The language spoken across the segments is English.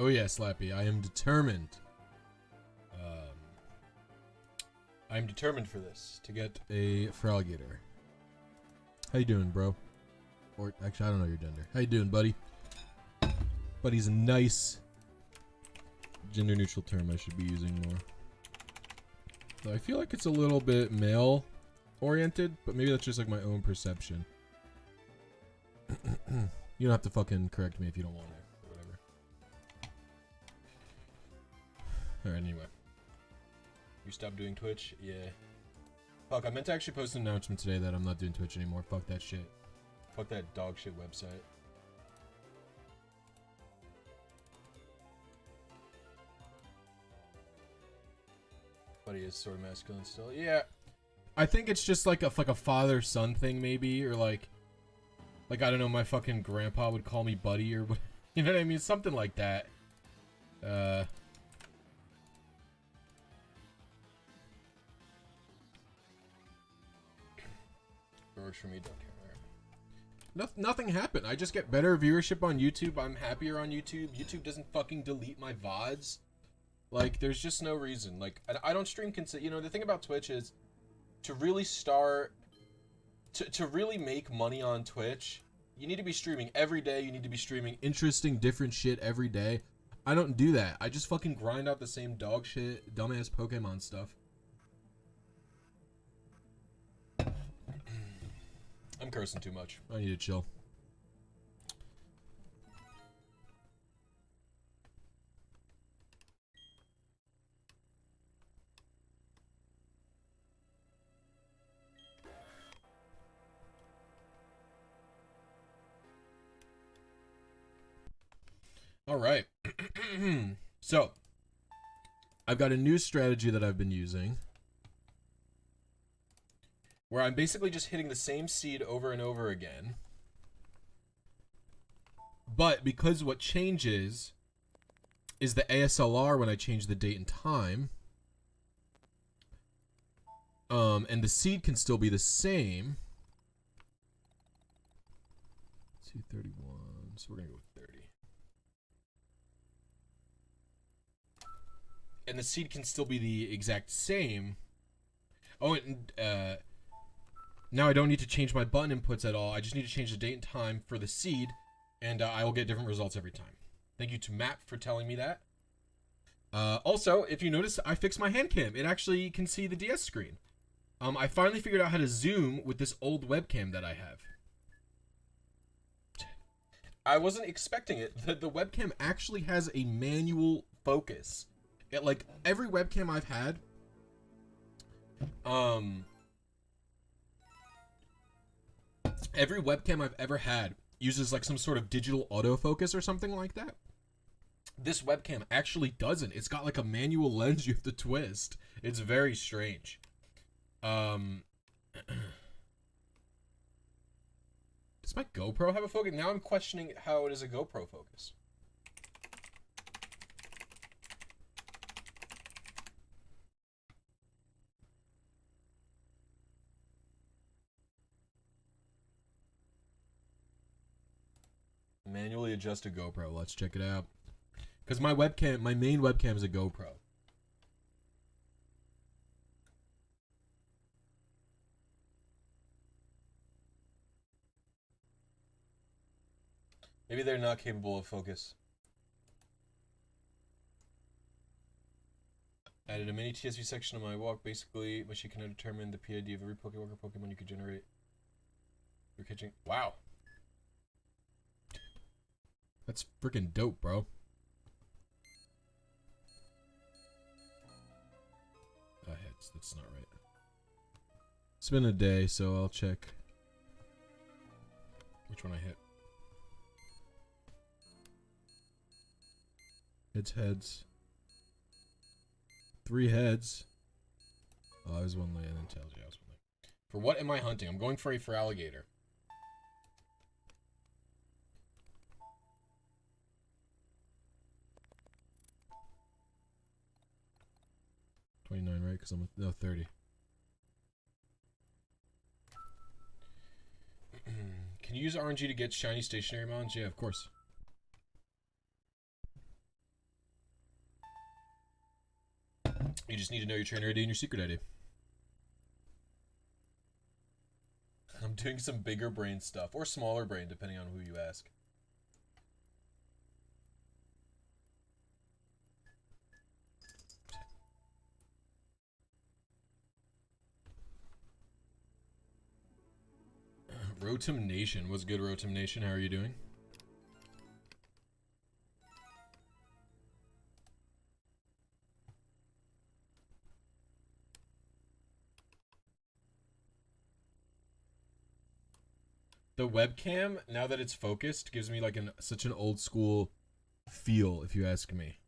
Oh yeah, Slappy, I am determined. I'm determined for this, to get a FRLGator. How you doing, bro? Or, actually, I don't know your gender. How you doing, buddy? Buddy's a nice gender-neutral term I should be using more. So I feel like it's a little bit male-oriented, but maybe that's just like my own perception. You don't have to fucking correct me if you don't want to, or whatever. Alright, anyway. You stopped doing Twitch? Yeah. Fuck, I meant to actually post an announcement today that I'm not doing Twitch anymore. Fuck that shit. Fuck that dog shit website. But he is sort of masculine still. Yeah. I think it's just like a father-son thing, maybe, or like I don't know, my fucking grandpa would call me buddy or what, you know what I mean? Something like that. Works for me, don't care. Nothing happened. I just get better viewership on YouTube. I'm happier on YouTube. YouTube doesn't fucking delete my VODs. Like, there's just no reason. Like, I don't stream you know, the thing about Twitch is to really start to really make money on Twitch, you need to be streaming every day. You need to be streaming interesting, different shit every day. I don't do that. I just fucking grind out the same dog shit, dumbass Pokemon stuff. I'm cursing too much. I need to chill. All right. So, I've got a new strategy that I've been using, where I'm basically just hitting the same seed over and over again. But because what changes is the ASLR when I change the date and time, and the seed can still be the same. 231, so we're gonna go with 30. And the seed can still be the exact same. Oh, and now I don't need to change my button inputs at all. I just need to change the date and time for the seed, and I will get different results every time. Thank you to Map for telling me that. Also, if you notice, I fixed my hand cam. It actually can see the DS screen. I finally figured out how to zoom with this old webcam that I have. I wasn't expecting it. The webcam actually has a manual focus. It, like, every webcam I've had, every webcam I've ever had uses like some sort of digital autofocus or something like that. This webcam actually doesn't. It's got like a manual lens you have to twist. It's very strange. Does my GoPro have a focus? Now I'm questioning how it is a GoPro focus. Manually adjust a GoPro. Let's check it out. Because my webcam, my main webcam is a GoPro. Maybe they're not capable of focus. Added a mini TSV section on my walk. Basically, machine can determine the PID of every Pokemon you could generate. You're catching. Wow. That's freaking dope, bro. Hits. That's not right. It's been a day, so I'll check which one I hit. It's heads. 3 heads. Oh, I was one lane and then tails. Yeah, I was one lane. For what am I hunting? I'm going for a FRLGator. $29, right? Because I'm no 30. Can you use RNG to get shiny stationary mounts? Yeah, of course. just need to know your trainer ID and your secret ID. I'm doing some bigger brain stuff, or smaller brain, depending on who you ask. Rotom Nation. What's good, Rotom Nation? How are you doing? The webcam, now that it's focused, gives me like such an old school feel, if you ask me.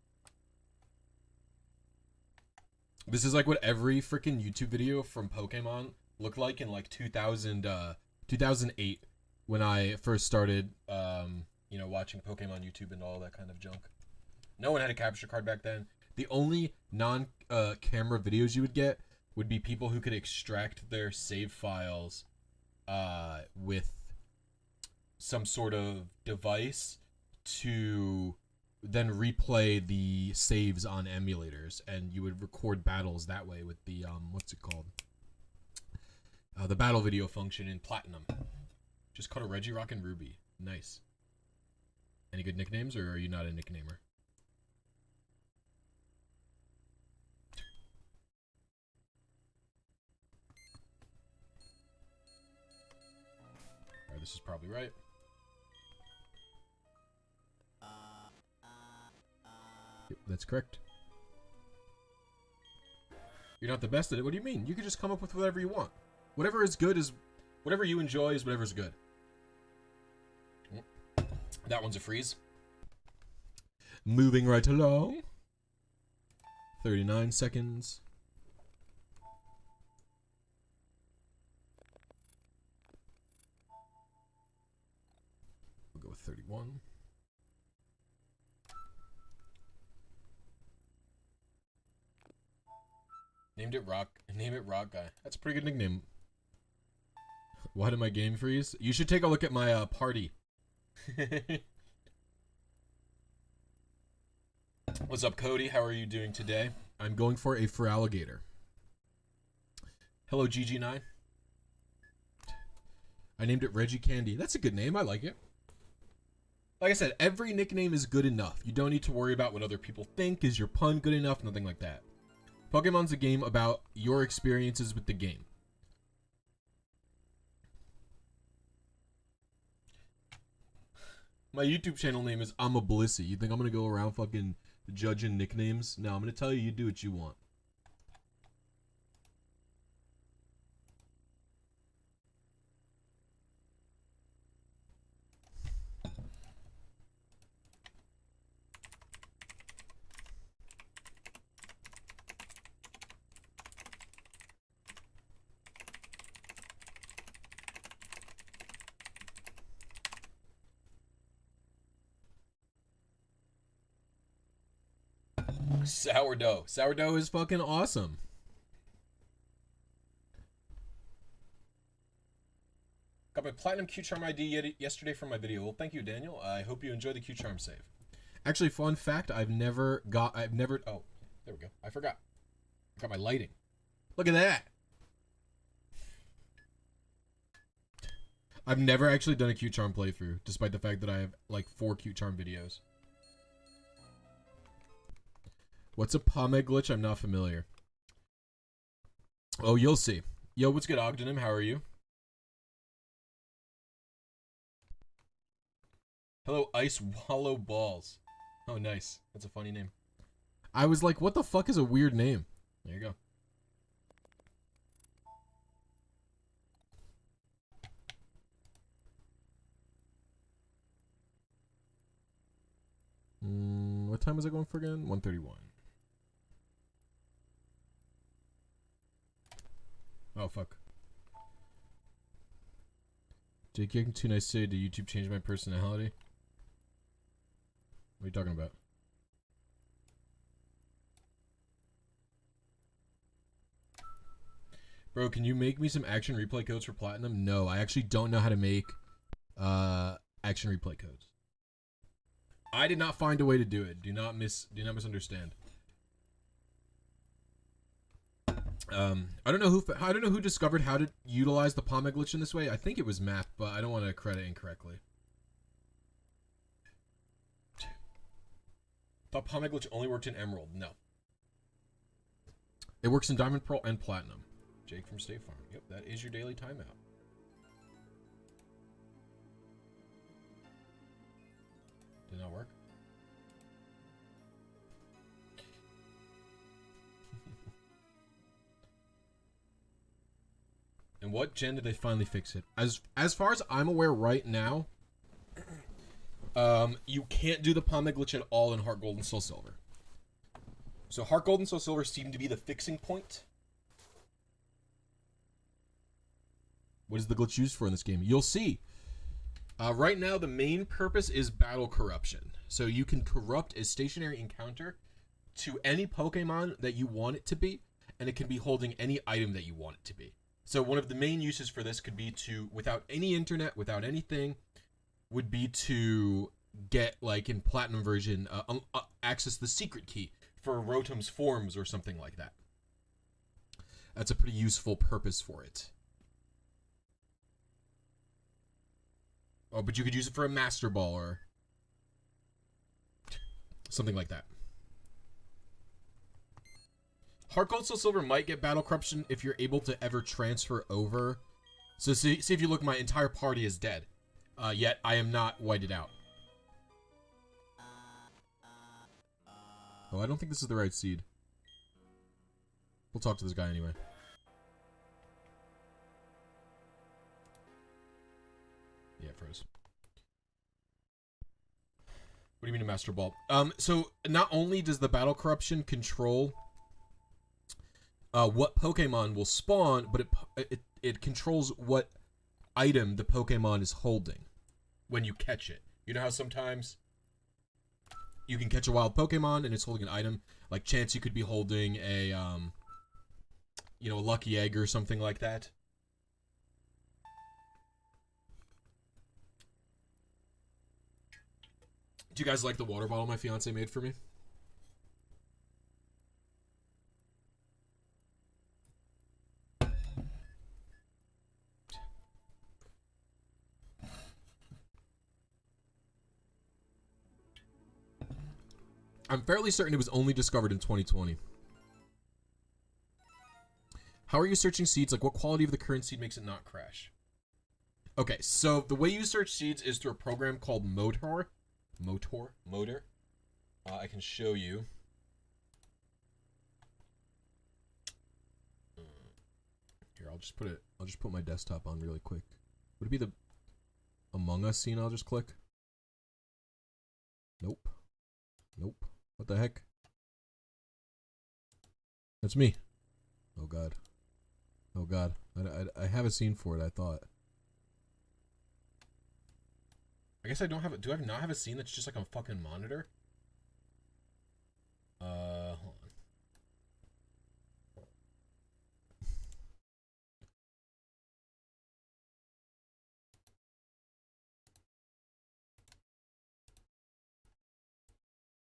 This is like what every freaking YouTube video from Pokemon looked like in like 2008 when I first started, you know, watching Pokemon YouTube and all that kind of junk. No one had a capture card back then. The only non-camera videos you would get would be people who could extract their save files with some sort of device to then replay the saves on emulators, and you would record battles that way with the what's it called? The battle video function in Platinum. Just called a Regirock and Ruby. Nice. Any good nicknames, or are you not a nicknamer? Alright, this is probably right. Yep, that's correct. You're not the best at it? What do you mean? You can just come up with whatever you want. Whatever is good is... Whatever you enjoy is whatever's good. That one's a freeze. Moving right along. 39 seconds. We'll go with 31. Named it Rock. Name it Rock Guy. That's a pretty good nickname. Why did my game freeze? You should take a look at my party. What's up, Cody? How are you doing today? I'm going for a FRLG. Hello, GG9. I named it Reggie Candy. That's a good name. I like it. Like I said, every nickname is good enough. You don't need to worry about what other people think. Is your pun good enough? Nothing like that. Pokemon's a game about your experiences with the game. My YouTube channel name is I'm a Blisy. You think I'm gonna go around fucking judging nicknames? No, I'm gonna tell you, you do what you want. Sourdough. Sourdough is fucking awesome. Got my platinum Q-Charm ID yesterday from my video. Well, thank you, Daniel. I hope you enjoy the Q-Charm save. Actually, fun fact, oh, there we go. I forgot. I got my lighting. Look at that. I've never actually done a Q-Charm playthrough, despite the fact that I have like 4 Q-Charm videos. What's a Pomeg glitch? I'm not familiar. Oh, you'll see. Yo, what's good, Ogdenim? How are you? Hello, Ice Wallow Balls. Oh, nice. That's a funny name. I was like, what the fuck is a weird name? There you go. What time was I going for again? 1:31. Oh, fuck. Jake, you're too nice to say, did YouTube change my personality? What are you talking about? Bro, can you make me some action replay codes for Platinum? No, I actually don't know how to make action replay codes. I did not find a way to do it. Do not misunderstand. I don't know who discovered how to utilize the Pomeg glitch in this way. I think it was Map, but I don't want to credit incorrectly. Thought Pomeg glitch only worked in Emerald. No. It works in Diamond, Pearl, and Platinum. Jake from State Farm. Yep, that is your daily timeout. Did not work? And what gen did they finally fix it? As far as I'm aware right now, you can't do the Pomeg glitch at all in Heart Gold and Soul Silver. So Heart Gold and Soul Silver seem to be the fixing point. What is the glitch used for in this game? You'll see. Right now, the main purpose is battle corruption. So you can corrupt a stationary encounter to any Pokemon that you want it to be, and it can be holding any item that you want it to be. So one of the main uses for this could be to, without any internet, without anything, would be to get, like in Platinum version, access the secret key for Rotom's forms or something like that. That's a pretty useful purpose for it. Oh, but you could use it for a Master Ball or something like that. Heart Gold Soul Silver might get battle corruption if you're able to ever transfer over. So see if you look, my entire party is dead. Yet I am not whited out. Oh, I don't think this is the right seed. We'll talk to this guy anyway. Yeah, it froze. What do you mean a Master Ball? So not only does the battle corruption control what Pokemon will spawn, but it controls what item the Pokemon is holding when you catch it. You know how sometimes you can catch a wild Pokemon and it's holding an item, like chance you could be holding a you know, a lucky egg or something like that. Do you guys like the water bottle my fiance made for me? I'm fairly certain it was only discovered in 2020. How are you searching seeds? Like, what quality of the current seed makes it not crash? Okay, so the way you search seeds is through a program called Motor. I can show you. Here, I'll just put my desktop on really quick. Would it be the Among Us scene I'll just click? Nope. Nope. What the heck? That's me. Oh god. Oh god. I have a scene for it, I thought. I guess I don't have it. Do I not have a scene that's just like a fucking monitor? Hold on.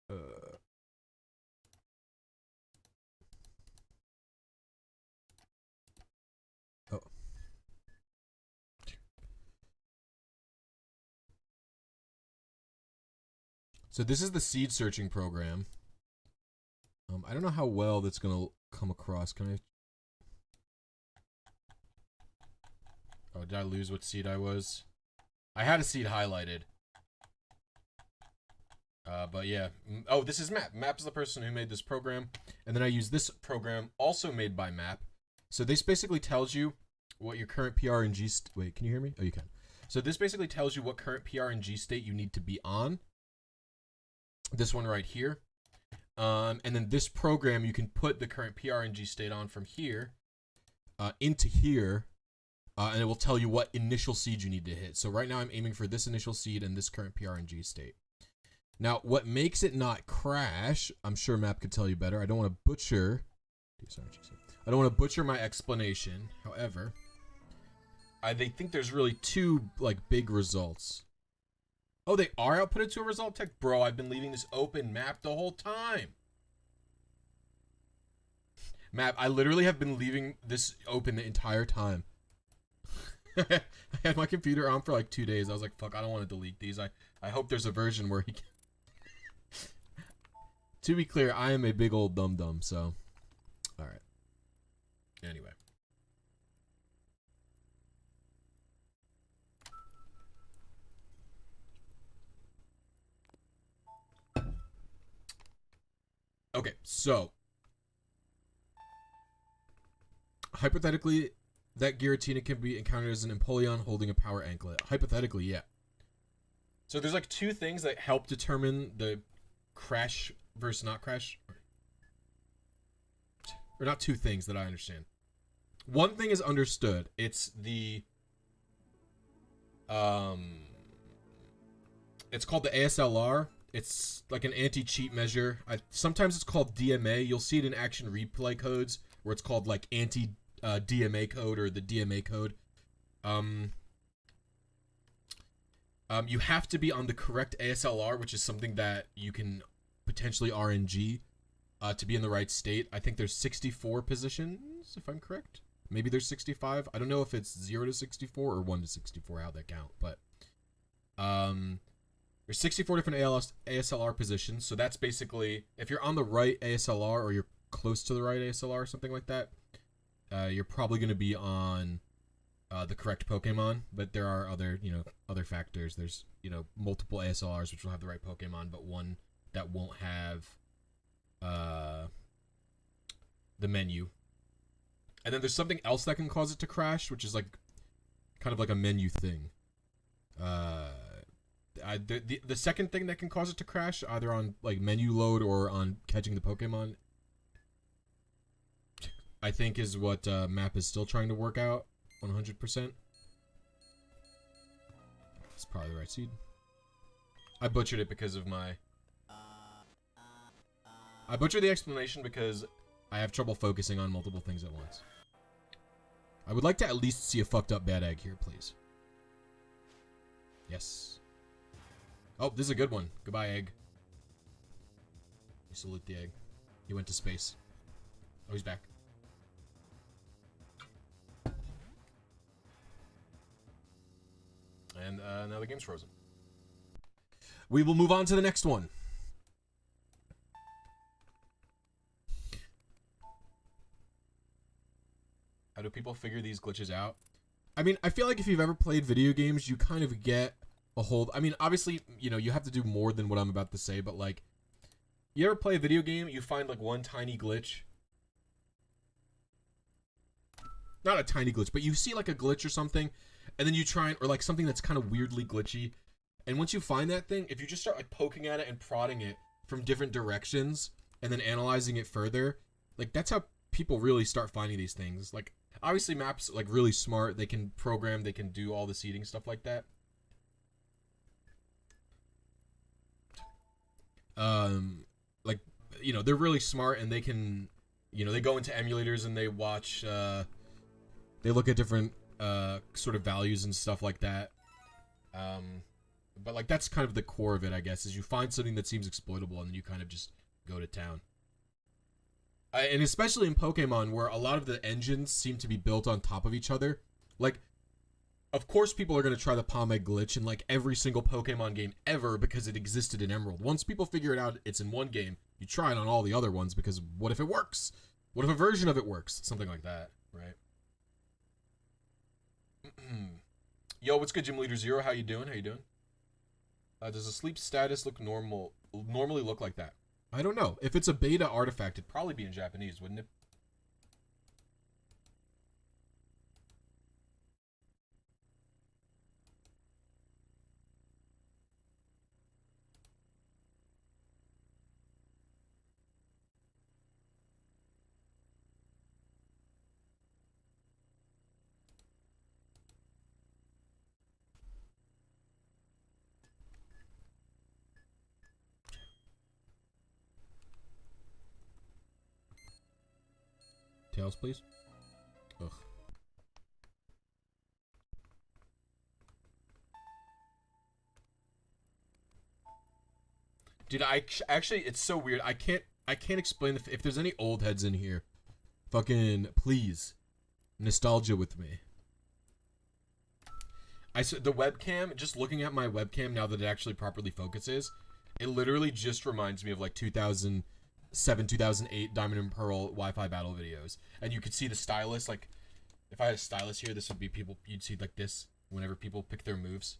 Oh. So this is the seed searching program. I don't know how well that's gonna come across. Can I? Oh, did I lose what seed I was? I had a seed highlighted. But yeah. Oh, this is Map. Map's the person who made this program. And then I use this program, also made by Map. So this basically tells you what your current PRNG... Wait, can you hear me? Oh, you can. So this basically tells you what current PRNG state you need to be on. This one right here. And then this program, you can put the current PRNG state on from here into here. And it will tell you what initial seed you need to hit. So right now I'm aiming for this initial seed and this current PRNG state. Now, what makes it not crash, I'm sure Map could tell you better. I don't want to butcher... I don't want to butcher my explanation. However, they think there's really two, like, big results. Oh, they are outputted to a result tech? Bro, I've been leaving this open Map the whole time. Map, I literally have been leaving this open the entire time. I had my computer on for like 2 days. I was like, fuck, I don't want to delete these. I hope there's a version where he can... To be clear, I am a big old dum-dum, so... Alright. Anyway. Okay, so... Hypothetically, that Giratina can be encountered as an Empoleon holding a power anklet. Hypothetically, yeah. So there's like 2 things that help determine the crash versus not crash. Or not 2 things that I understand. One thing is understood. It's the... It's called the ASLR. It's like an anti-cheat measure. Sometimes it's called DMA. You'll see it in action replay codes where it's called like anti-DMA code or the DMA code. You have to be on the correct ASLR, which is something that you can potentially RNG to be in the right state. I think there's 64 positions, if I'm correct. Maybe there's 65. I don't know if it's 0 to 64 or 1 to 64, how they count. But there's 64 different ASLR positions. So that's basically, if you're on the right ASLR or you're close to the right ASLR or something like that, you're probably going to be on the correct Pokemon. But there are other, other factors. There's, multiple ASLRs which will have the right Pokemon, but one that won't have the menu. And then there's something else that can cause it to crash, which is like kind of like a menu thing. The second thing that can cause it to crash, either on like menu load or on catching the Pokemon, I think is what Map is still trying to work out 100%. It's probably the right seed. I butchered it because of my... I butchered the explanation because I have trouble focusing on multiple things at once. I would like to at least see a fucked up bad egg here, please. Yes. Oh, this is a good one. Goodbye, egg. You salute the egg. He went to space. Oh, he's back. And now the game's frozen. We will move on to the next one. How do people figure these glitches out? I mean, I feel like if you've ever played video games, you kind of get a hold. I mean, obviously, you have to do more than what I'm about to say, but like, you ever play a video game, you find like one tiny glitch. Not a tiny glitch, but you see like a glitch or something, and then you try, or like something that's kind of weirdly glitchy. And once you find that thing, if you just start like poking at it and prodding it from different directions, and then analyzing it further, like that's how people really start finding these things. Like, obviously Map's like really smart. They can program, they can do all the seeding stuff like that. Like, they're really smart, and they can, they go into emulators and they watch, they look at different, sort of values and stuff like that. But like, that's kind of the core of it, I guess, is you find something that seems exploitable and then you kind of just go to town. And especially in Pokemon, where a lot of the engines seem to be built on top of each other. Like, of course people are going to try the Pomeg glitch in like every single Pokemon game ever because it existed in Emerald. Once people figure it out, it's in one game. You try it on all the other ones because what if it works? What if a version of it works? Something like that, right? Yo, what's good, Gym Leader Zero? How you doing? How you doing? Does the sleep status normally look like that? I don't know. If it's a beta artifact, it'd probably be in Japanese, wouldn't it? Tails, please. Ugh. Dude, actually, it's so weird. I can't explain if there's any old heads in here. Fucking please, nostalgia with me. The webcam, just looking at my webcam now that it actually properly focuses, it literally just reminds me of like 2007, 2008 Diamond and Pearl Wi-Fi battle videos. And you could see the stylus, like, if I had a stylus here, this would be people, you'd see like this whenever people pick their moves.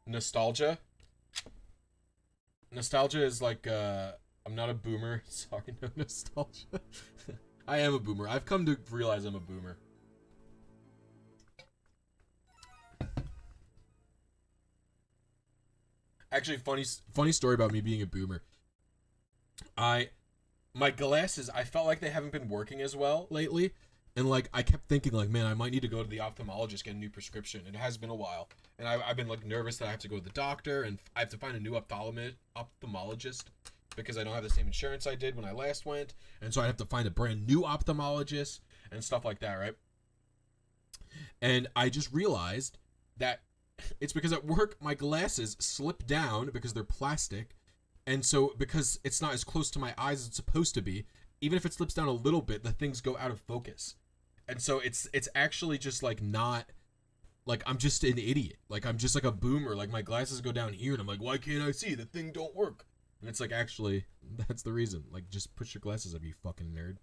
Nostalgia. Nostalgia is like, I'm not a boomer. Sorry, no nostalgia. I am a boomer. I've come to realize I'm a boomer. Actually, funny story about me being a boomer. My glasses, I felt like they haven't been working as well lately. And like, I kept thinking like, man, I might need to go to the ophthalmologist, get a new prescription. It has been a while. And I've been like nervous that I have to go to the doctor and I have to find a new ophthalmologist because I don't have the same insurance I did when I last went. And so I have to find a brand new ophthalmologist and stuff like that, right? And I just realized that it's because at work, my glasses slip down because they're plastic. And so because it's not as close to my eyes as it's supposed to be, even if it slips down a little bit, the things go out of focus. And so it's actually just like not, like I'm just an idiot. Like I'm just like a boomer. Like my glasses go down here and I'm like, why can't I see? The thing don't work. And it's like, actually, that's the reason. Like just put your glasses up, you fucking nerd.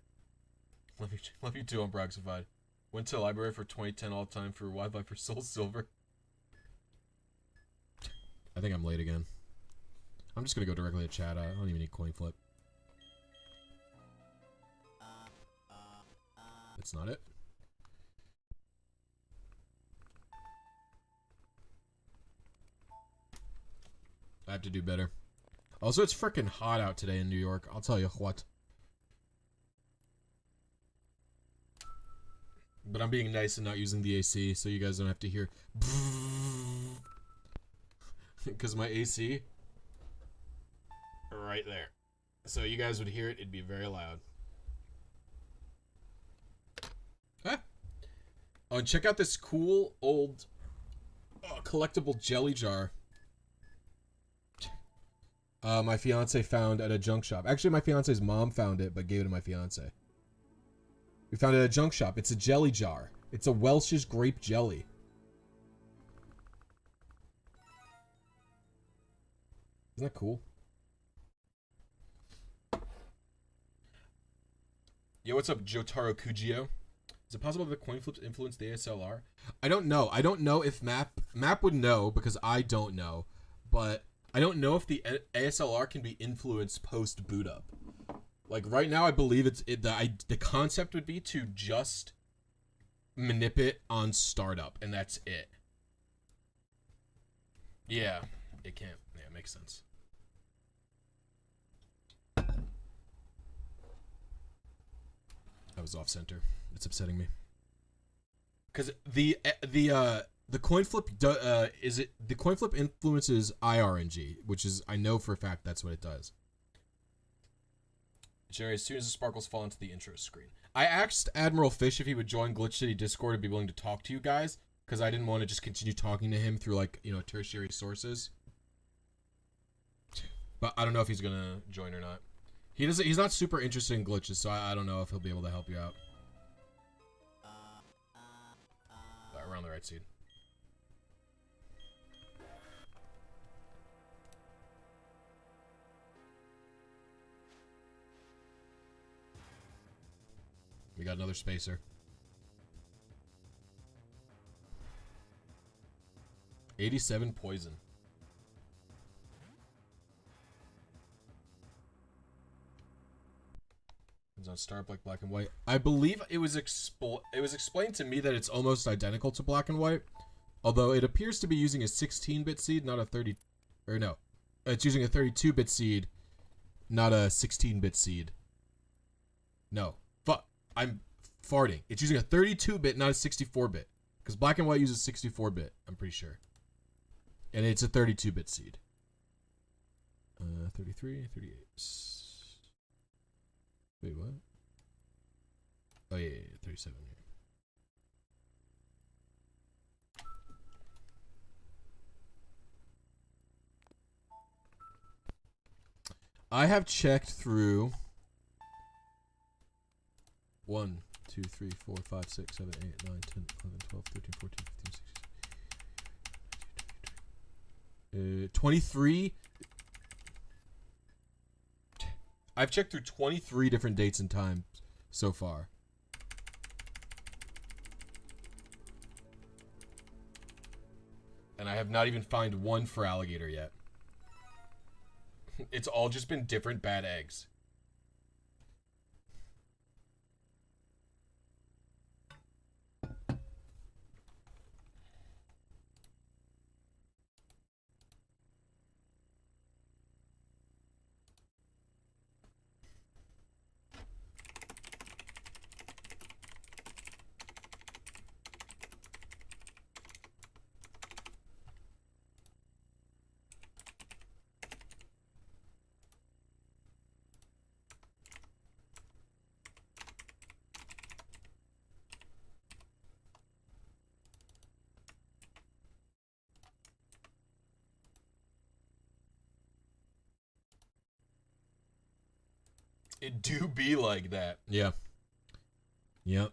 Love you too, Unproxified. Went to the library for 2010 all time for Wi-Fi for Soul Silver. I think I'm late again. I'm just gonna go directly to chat. I don't even need coin flip. That's not it. I have to do better. Also, it's freaking hot out today in New York. I'll tell you what. But I'm being nice and not using the AC, so you guys don't have to hear. Because my AC, right there. So you guys would hear it, it'd be very loud. Ah. Oh, and check out this cool old collectible jelly jar. My fiance found at a junk shop. Actually, my fiance's mom found it, but gave it to my fiance. We found it at a junk shop. It's a jelly jar. It's a Welch's grape jelly. Isn't that cool? Yo, what's up, Jotaro Kujio? Is it possible that coin flips influence the ASLR? I don't know. I don't know if Map would know because I don't know. But I don't know if the ASLR can be influenced post boot up. Like right now, I believe the concept would be to just manipulate on startup, and that's it. Yeah, it can't. Yeah, it makes sense. I was off center. It's upsetting me. Cause the coin flip the coin flip influences iRNG, which is I know for a fact that's what it does. Jerry, as soon as the sparkles fall into the intro screen. I asked Admiral Fish if he would join Glitch City Discord and be willing to talk to you guys, because I didn't want to just continue talking to him through like, you know, tertiary sources. But I don't know if he's gonna join or not. He's not super interested in glitches, so I don't know if he'll be able to help you out. But we're on the right seed. We got another spacer. 87 poison. It's on Startup like black and white. I believe it was explained to me that it's almost identical to black and white, although it appears to be using a 16-bit seed, not a 30, or no, it's using a 32-bit seed, not a 16-bit seed. No, fuck, I'm farting. It's using a 32-bit, not a 64-bit, because black and white uses 64-bit. I'm pretty sure, and it's a 32-bit seed. 33, 38. Wait, what? Oh, yeah, 37 here. I have checked through 1, 2, 3, 4, 5, 6, 7, 8, 9, 10, 11, 12, 13, 14, 15, 16, 23. I've checked through 23 different dates and times so far. And I have not even found one for alligator yet. It's all just been different bad eggs. It do be like that. Yeah. Yep.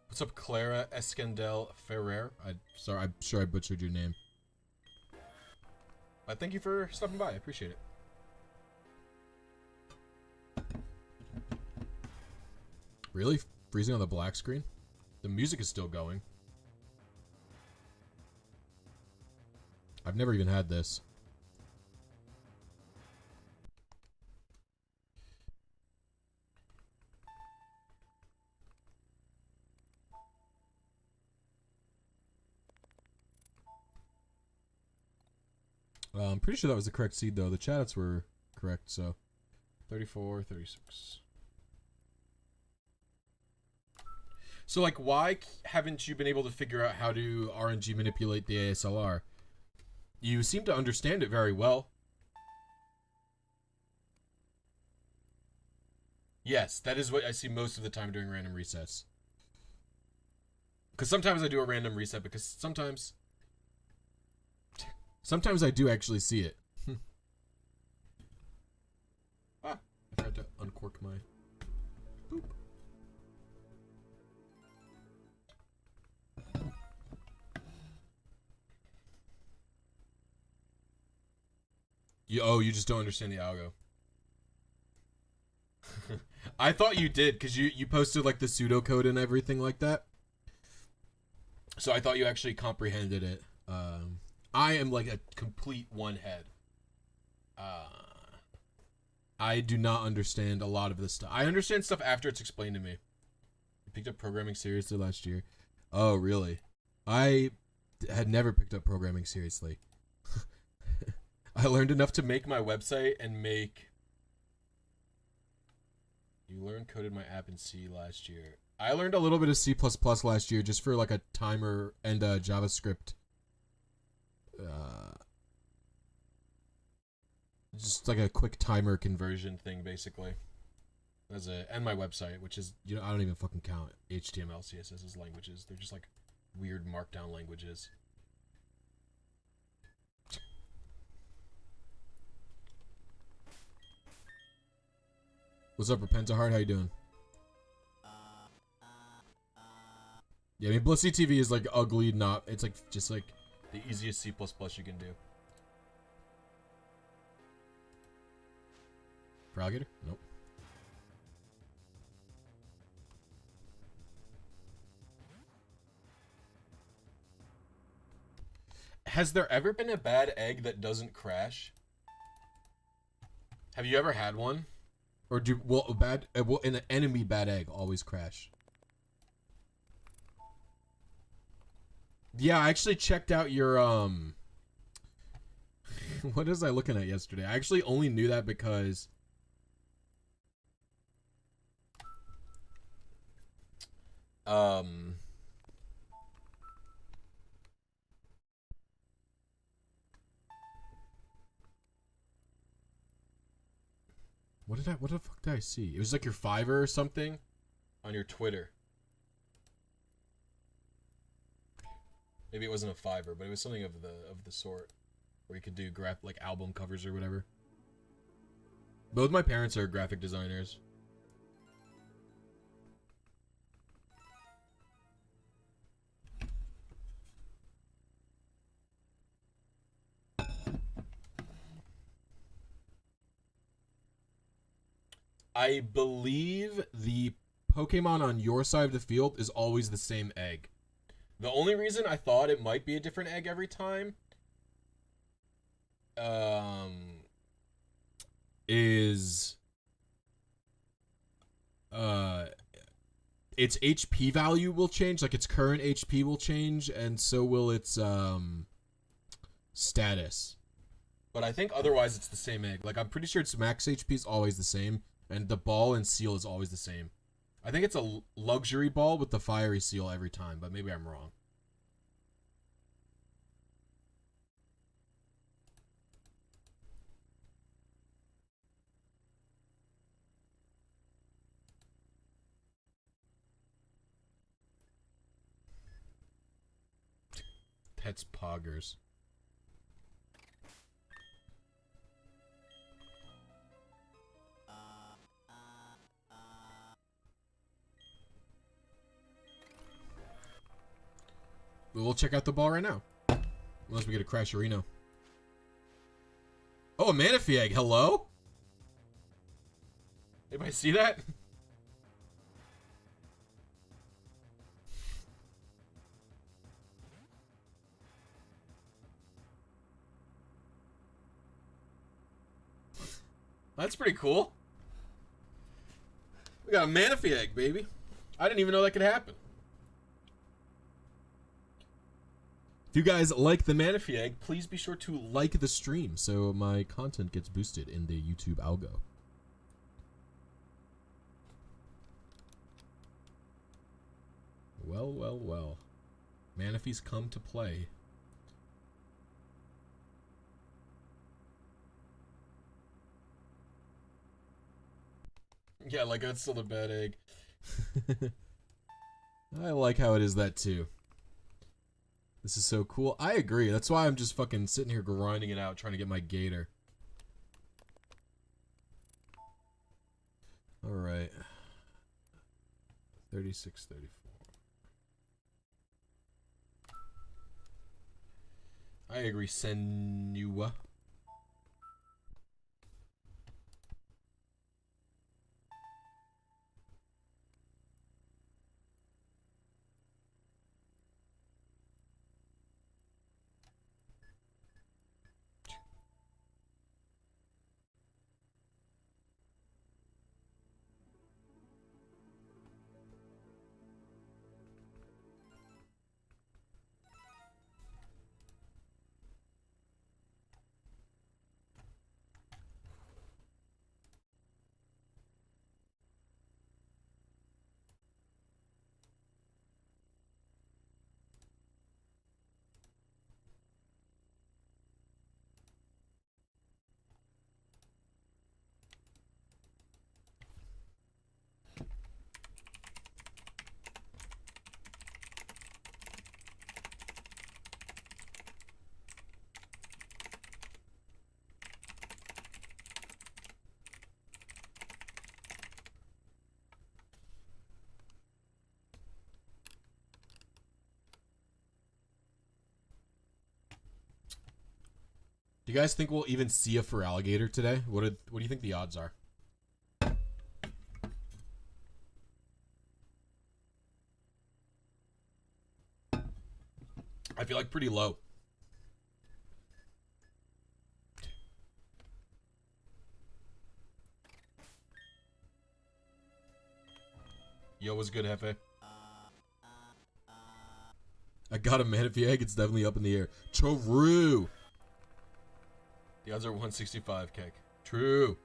What's up, Clara Escandel Ferrer? I'm sure I butchered your name. Thank you for stopping by. I appreciate it. Really? Freezing on the black screen? The music is still going. I've never even had this. I'm pretty sure that was the correct seed, though. The chats were correct, so 34, 36. So, like, why haven't you been able to figure out how to RNG manipulate the ASLR? You seem to understand it very well. Yes, that is what I see most of the time during random resets. Because sometimes I do a random reset, because sometimes I do actually see it. I forgot to uncork my... Boop. You just don't understand the algo. I thought you did, because you posted like the pseudocode and everything like that. So I thought you actually comprehended it. I am like a complete one head. I do not understand a lot of this stuff. I understand stuff after it's explained to me. You picked up programming seriously last year. Oh, really? I had never picked up programming seriously. I learned enough to make my website and make... You learned coded my app in C last year. I learned a little bit of C++ last year just for like a timer and a JavaScript. Just like a quick timer conversion thing, basically. That's it. And my website, which is, you know, I don't even fucking count HTML, CSS as languages. They're just like weird markdown languages. What's up, Repentahard? How you doing? Yeah, I mean, BlisyTV is like ugly, not... It's like just like the easiest C++ you can do. For alligator? Nope. Has there ever been a bad egg that doesn't crash? Have you ever had one? Or will an enemy bad egg always crash? Yeah, I actually checked out your what was I looking at yesterday? I actually only knew that because What the fuck did I see? It was like your Fiverr or something on your Twitter. Maybe it wasn't a Fiverr, but it was something of the sort where you could do like album covers or whatever. Both my parents are graphic designers. I believe the Pokemon on your side of the field is always the same egg. The only reason I thought it might be a different egg every time is its HP value will change, like its current HP will change, and so will its status. But I think otherwise it's the same egg. Like, I'm pretty sure its max HP is always the same, and the ball and seal is always the same. I think it's a luxury ball with the fiery seal every time, but maybe I'm wrong. Pets poggers. We'll check out the ball right now. Unless we get a Crash Arena. Oh, a Manaphy egg. Hello? Anybody see that? That's pretty cool. We got a Manaphy egg, baby. I didn't even know that could happen. If you guys like the Manaphy egg, please be sure to like the stream so my content gets boosted in the YouTube algo. Well, well, well. Manaphy's come to play. Yeah, like that's still a bad egg. I like how it is that too. This is so cool. I agree. That's why I'm just fucking sitting here grinding it out, trying to get my gator. Alright. 36, 34. I agree, Senua. Do you guys think we'll even see a Feraligatr today? What do you think the odds are? I feel like pretty low. Yo, what's good, Hefe? I got a Manaphy egg. It's definitely up in the air. True. The odds are 165, Keck. True.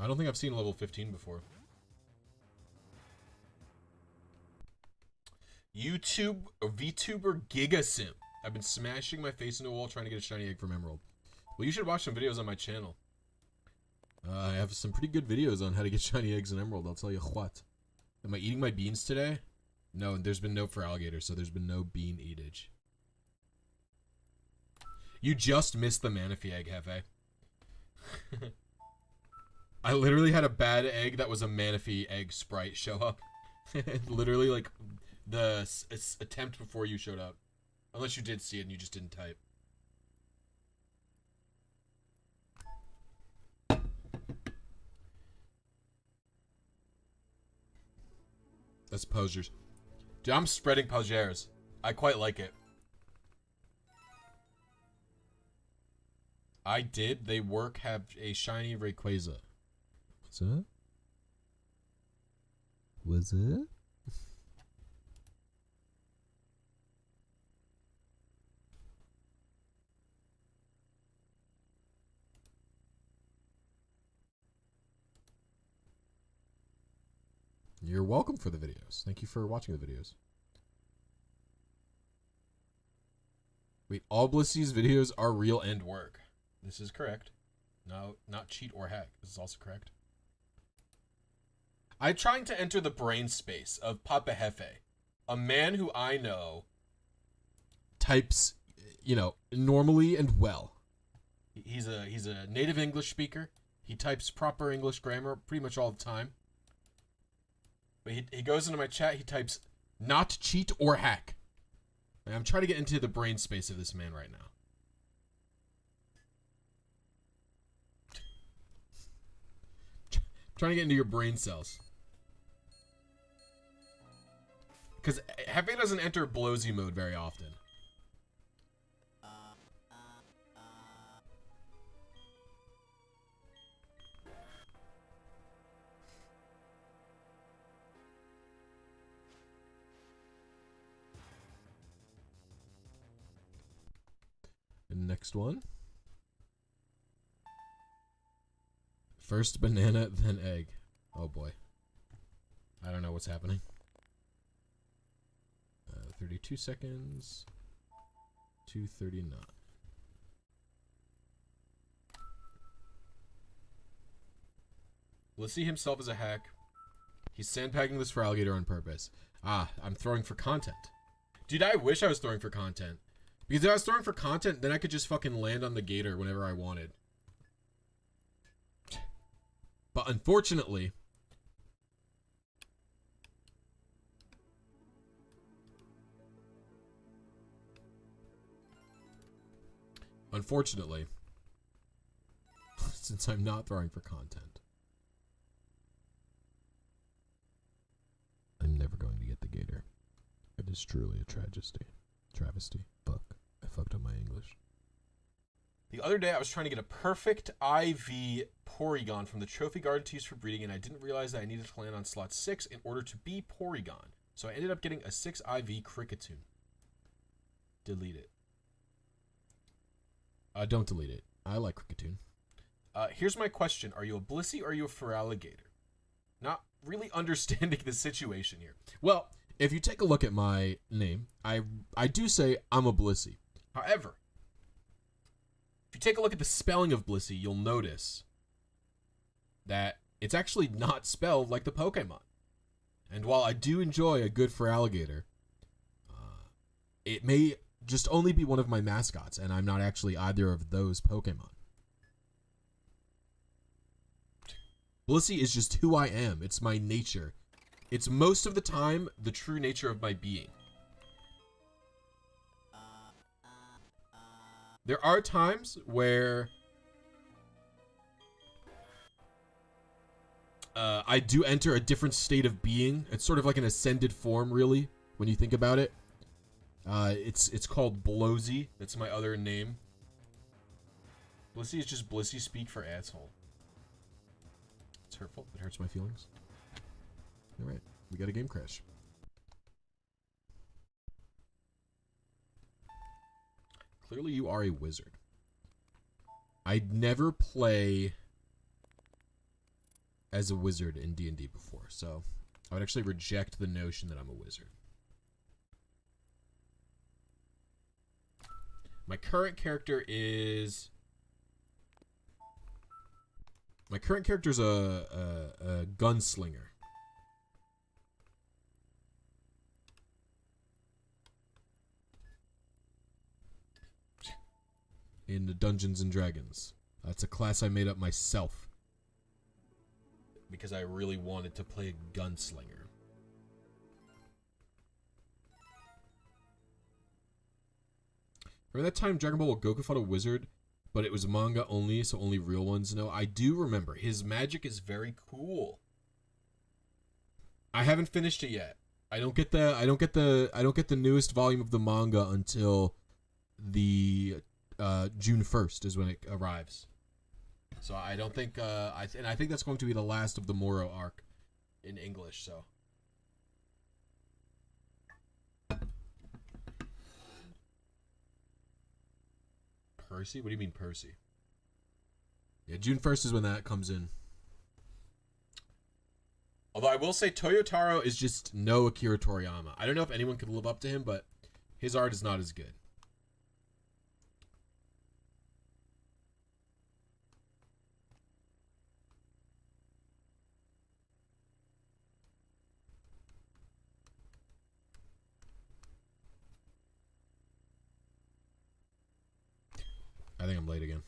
I don't think I've seen level 15 before. YouTube VTuber GigaSim. I've been smashing my face into a wall trying to get a shiny egg from Emerald. Well, you should watch some videos on my channel. I have some pretty good videos on how to get shiny eggs in Emerald, I'll tell you what. Am I eating my beans today? No, there's been no for alligator, so there's been no bean eatage. You just missed the Manaphy egg, Hefe. I literally had a bad egg that was a Manaphy egg sprite show up. Literally, like, the attempt before you showed up. Unless you did see it and you just didn't type. That's posers. Dude, I'm spreading posers. I quite like it. I did. They work have a shiny Rayquaza. What's that? Was it? You're welcome for the videos. Thank you for watching the videos. Wait, all Blissy's videos are real and work. This is correct. No, not cheat or hack. This is also correct. I'm trying to enter the brain space of Papa Hefe, a man who I know types, you know, normally and well. He's a native English speaker. He types proper English grammar pretty much all the time. But he goes into my chat, he types, not cheat or hack. And I'm trying to get into the brain space of this man right now. Trying to get into your brain cells. Because Hefe doesn't enter Blowsy mode very often. Next one. First banana, then egg. Oh boy. I don't know what's happening. 32 seconds. 2:39. Blisy himself is a hack. He's sandbagging this for alligator on purpose. Ah, I'm throwing for content. Dude, I wish I was throwing for content. Because if I was throwing for content, then I could just fucking land on the gator whenever I wanted. But unfortunately... Unfortunately... since I'm not throwing for content... I'm never going to get the gator. It is truly a tragedy. Travesty. Fuck. I fucked up my English. The other day I was trying to get a perfect IV Porygon from the trophy garden to use for breeding, and I didn't realize that I needed to land on slot 6 in order to be Porygon. So I ended up getting a 6 IV Cricketune. Delete it. Don't delete it. I like Cricketune. Here's my question. Are you a Blisy or are you a Feraligatr? Not really understanding the situation here. Well, if you take a look at my name, I do say I'm a Blisy. However, if you take a look at the spelling of Blisy, you'll notice that it's actually not spelled like the Pokemon. And while I do enjoy a good Feraligatr, it may just only be one of my mascots, and I'm not actually either of those Pokemon. Blisy is just who I am. It's my nature. It's most of the time the true nature of my being. There are times where I do enter a different state of being. It's sort of like an ascended form, really, when you think about it. It's called Blowsy. That's my other name. Blisy is just Blisy speak for asshole. It's hurtful. It hurts my feelings. Alright, we got a game crash. Clearly you are a wizard. I'd never play as a wizard in D&D before, so I would actually reject the notion that I'm a wizard. My current character is a gunslinger. In the Dungeons and Dragons. That's a class I made up myself. Because I really wanted to play a gunslinger. Remember that time Dragon Ball Goku fought a wizard, but it was manga only, so only real ones know? I do remember. His magic is very cool. I haven't finished it yet. I don't get the newest volume of the manga until the June 1st is when it arrives. So I don't think I think that's going to be the last of the Moro arc in English, so Percy? What do you mean Percy? Yeah, June 1st is when that comes in. Although I will say Toyotaro is just no Akira Toriyama. I don't know if anyone could live up to him, but his art is not as good. I think I'm late again.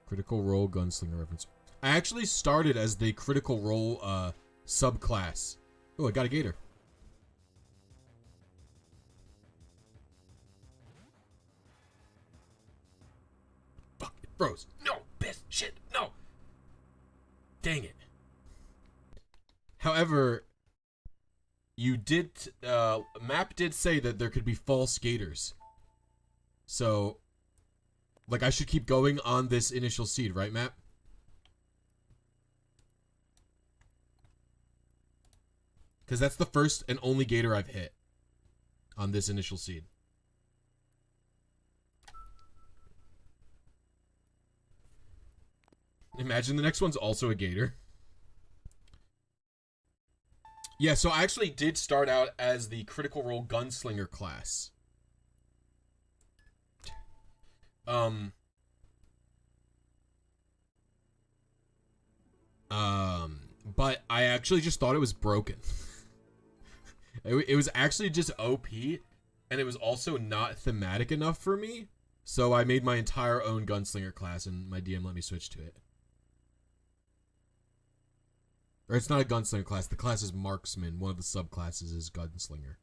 Critical Role Gunslinger reference. I actually started as the Critical Role subclass. Oh, I got a gator. Fuck, it froze. No, piss, shit, no. Dang it. However, you did, Map did say that there could be false gators. So, like, I should keep going on this initial seed, right, Map? Because that's the first and only gator I've hit on this initial seed. Imagine the next one's also a gator. Yeah, so I actually did start out as the Critical Role Gunslinger class. But I actually just thought it was broken. It was actually just OP, and it was also not thematic enough for me. So I made my entire own Gunslinger class, and my DM let me switch to it. Or it's not a Gunslinger class. The class is Marksman. One of the subclasses is Gunslinger.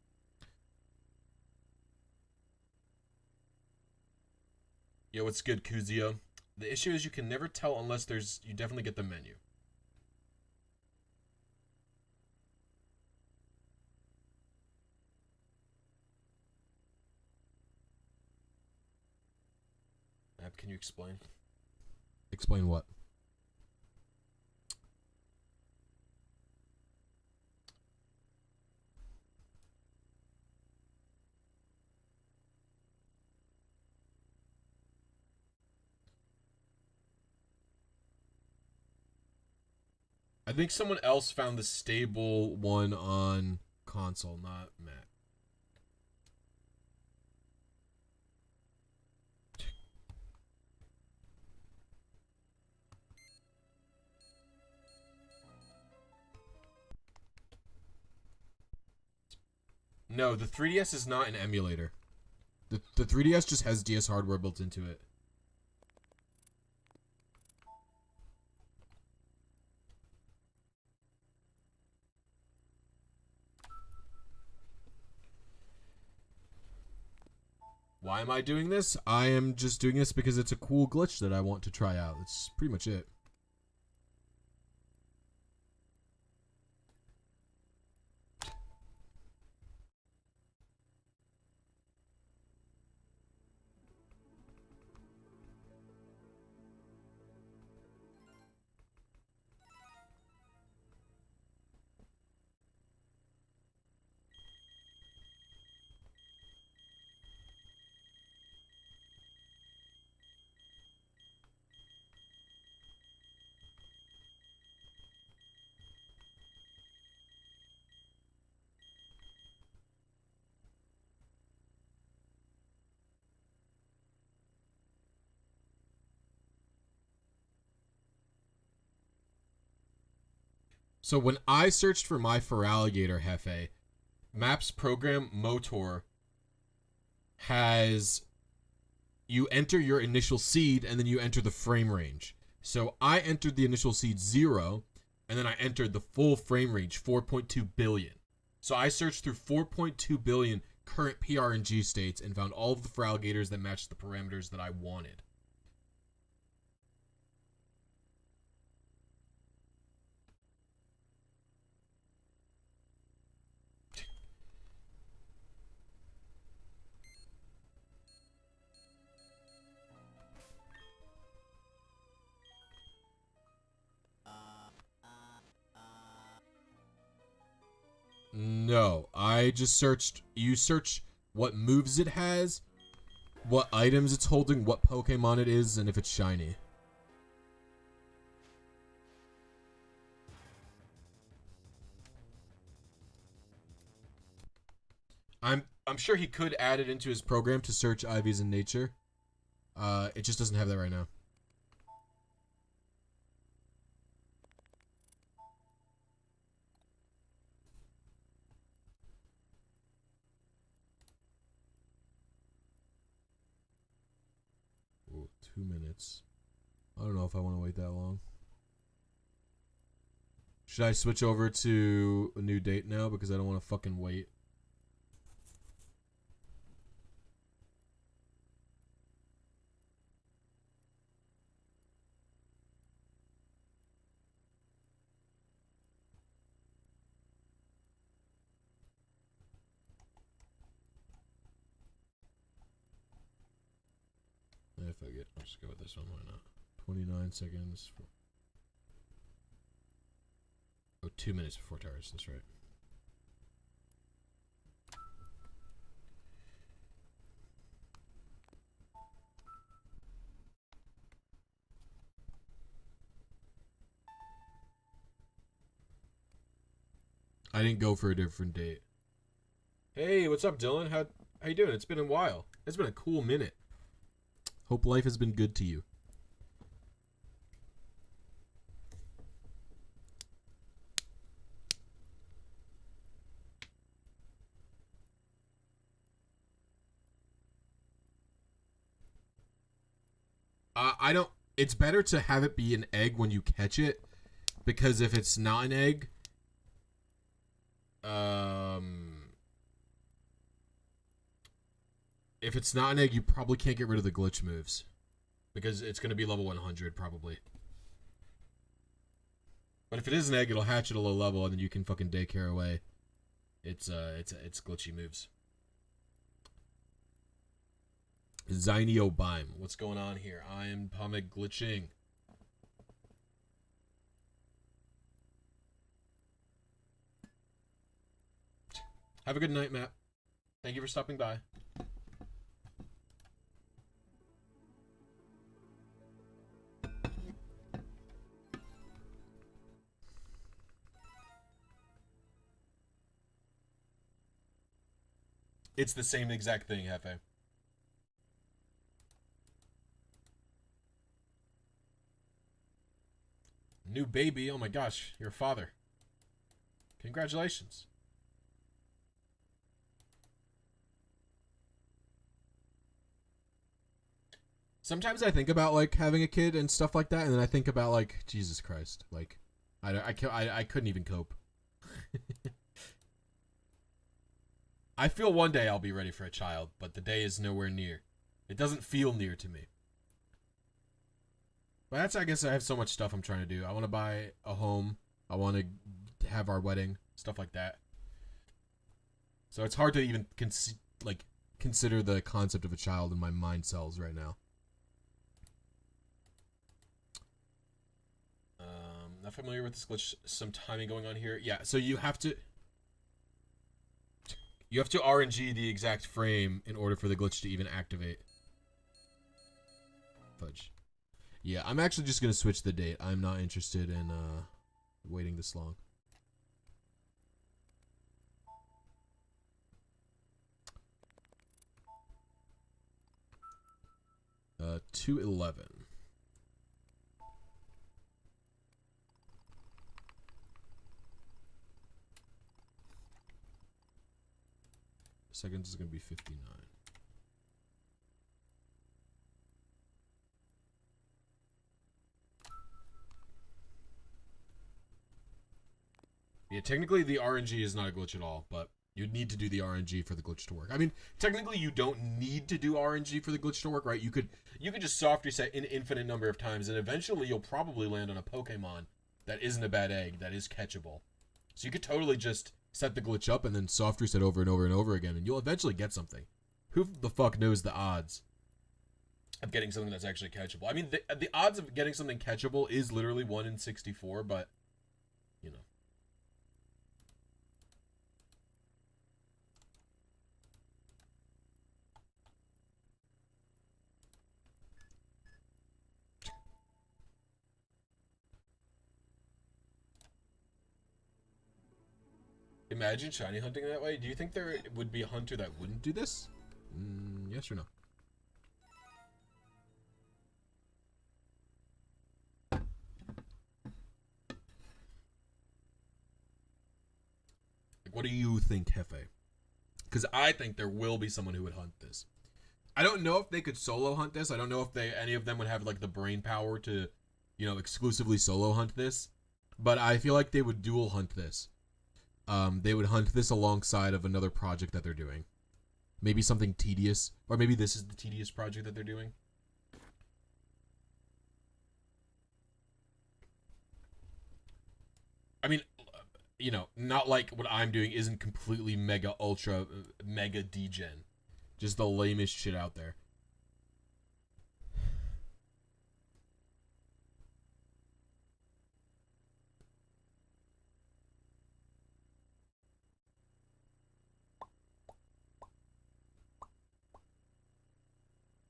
Yo, what's good, Kuzio? The issue is you can never tell unless there's... You definitely get the menu. Can you explain? Explain what? I think someone else found the stable one on console, not Matt. No, the 3DS is not an emulator. The 3DS just has DS hardware built into it. Why am I doing this? I am just doing this because it's a cool glitch that I want to try out. That's pretty much it. So when I searched for my FRLG Hefe, Maps program Motor has you enter your initial seed and then you enter the frame range. So I entered the initial seed 0 and then I entered the full frame range 4.2 billion. So I searched through 4.2 billion current PRNG states and found all of the FRLGators that matched the parameters that I wanted. No, I just searched. You search what moves it has, what items it's holding, what Pokemon it is, and if it's shiny. I'm sure he could add it into his program to search IVs in nature. It just doesn't have that right now. Ooh, 2 minutes. I don't know if I want to wait that long. Should I switch over to a new date now because I don't want to fucking wait? If I get, I'll just go with this one. Why not? 29 seconds. Oh, 2 minutes before tires. That's right. I didn't go for a different date. Hey, what's up, Dylan? How you doing? It's been a while. It's been a cool minute. Hope life has been good to you. I don't. It's better to have it be an egg when you catch it, because if it's not an egg, if it's not an egg, you probably can't get rid of the glitch moves, because it's going to be level 100 probably. But if it is an egg, it'll hatch at a low level, and then you can fucking daycare away. It's glitchy moves. Zinio Bime. What's going on here? I am Pomeg glitching. Have a good night, Matt. Thank you for stopping by. It's the same exact thing, Hefe. New baby. Oh my gosh, you're a father. Congratulations. Sometimes I think about like having a kid and stuff like that, and then I think about like Jesus Christ, like I couldn't even cope. I feel one day I'll be ready for a child, but the day is nowhere near. It doesn't feel near to me. But that's, I guess I have so much stuff I'm trying to do. I want to buy a home. I want to have our wedding, stuff like that. So it's hard to even consider the concept of a child in my mind cells right now. Not familiar with this glitch. Some timing going on here. Yeah, so you have to RNG the exact frame in order for the glitch to even activate. Fudge. Yeah, I'm actually just going to switch the date. I'm not interested in waiting this long. Uh, 2/11. Seconds is going to be 59. Yeah, technically the RNG is not a glitch at all, but you'd need to do the RNG for the glitch to work. I mean, technically you don't need to do RNG for the glitch to work, right? You could just soft reset an infinite number of times, and eventually you'll probably land on a Pokemon that isn't a bad egg, that is catchable. So you could totally just set the glitch up and then soft reset over and over and over again, and you'll eventually get something. Who the fuck knows the odds of getting something that's actually catchable? I mean, the odds of getting something catchable is literally 1 in 64, but, you know. Imagine shiny hunting that way. Do you think there would be a hunter that wouldn't do this? Yes or no? Like, what do you think, Hefe? Because I think there will be someone who would hunt this. I don't know if they could solo hunt this. I don't know if any of them would have like the brain power to, you know, exclusively solo hunt this. But I feel like they would dual hunt this. They would hunt this alongside of another project that they're doing. Maybe something tedious. Or maybe this is the tedious project that they're doing. I mean, you know, not like what I'm doing isn't completely mega, ultra, mega degen. Just the lamest shit out there.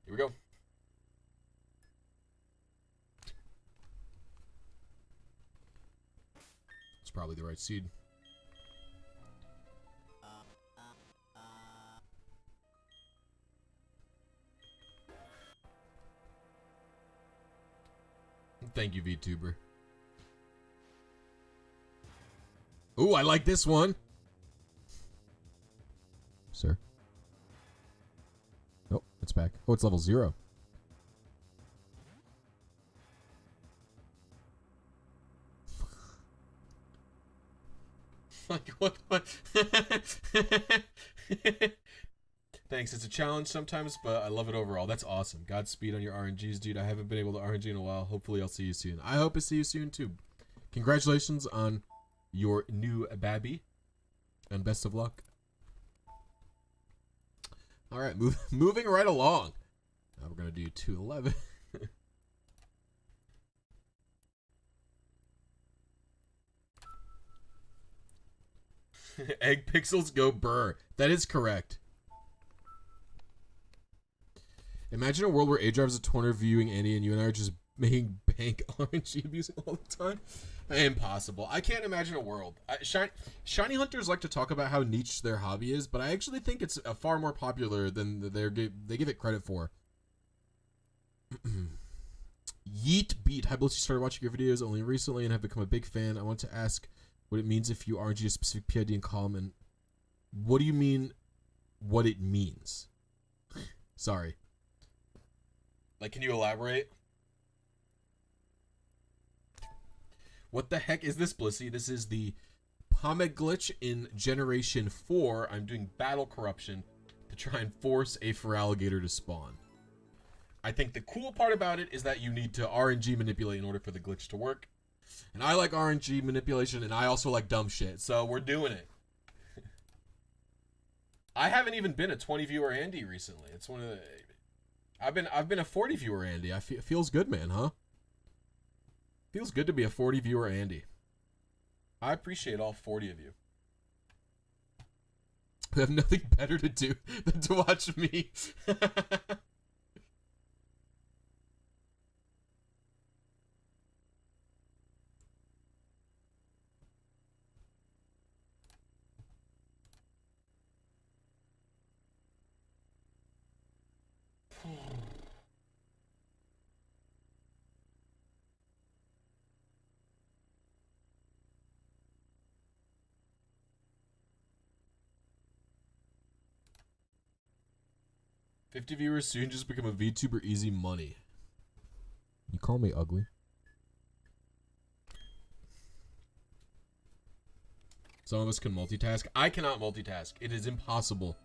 Here we go. It's probably the right seed. Thank you, VTuber. Ooh, I like this one. Sir. Oh, it's back. Oh, it's level 0. Like, what? Thanks. It's a challenge sometimes, but I love it overall. That's awesome. Godspeed on your RNGs, dude. I haven't been able to RNG in a while. Hopefully, I'll see you soon. I hope I see you soon, too. Congratulations on your new babby, and best of luck. All right, moving right along. Now we're going to do 211. Egg pixels go burr. That is correct. Imagine a world where A-Drive is a toner viewing Andy and you and I are just making bank RNG abusing all the time. Impossible. I can't imagine a world. Shiny hunters like to talk about how niche their hobby is, but I actually think it's far more popular than they give it credit for. Yeet Beat. Hi, Blisy, started watching your videos only recently and have become a big fan. I want to ask what it means if you RNG a specific PID and column, and what do you mean what it means? Sorry. Like, can you elaborate? What the heck is this, Blisy? This is the Pomeg glitch in Generation 4. I'm doing battle corruption to try and force a Feraligatr to spawn. I think the cool part about it is that you need to RNG manipulate in order for the glitch to work. And I like RNG manipulation, and I also like dumb shit, so we're doing it. I haven't even been a 20 viewer Andy recently. It's one of the... I've been a 40 viewer Andy. It feels good, man, huh? Feels good to be a 40 viewer Andy. I appreciate all 40 of you. I have nothing better to do than to watch me. 50 viewers soon, just become a VTuber, easy money. You call me ugly? Some of us can multitask. I cannot multitask. It is impossible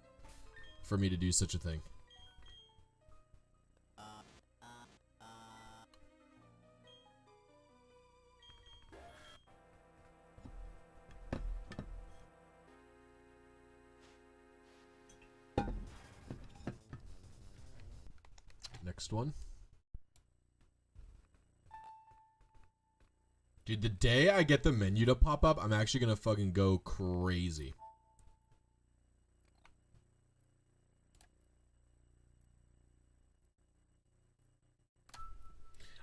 for me to do such a thing. Next one. Dude, the day I get the menu to pop up, I'm actually gonna fucking go crazy.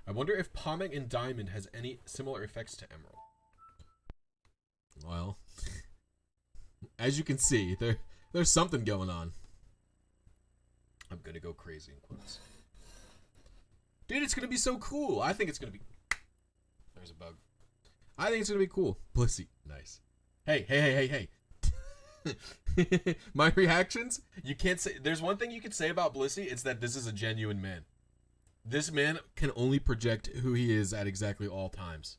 I wonder if Pomeg and Diamond has any similar effects to Emerald. Well, as you can see, there's something going on. I'm gonna go crazy in quotes. Dude, it's gonna be so cool. I think it's gonna be... There's a bug. I think it's gonna be cool. Blisy. Nice. Hey. My reactions? You can't say... There's one thing you can say about Blisy. It's that this is a genuine man. This man can only project who he is at exactly all times.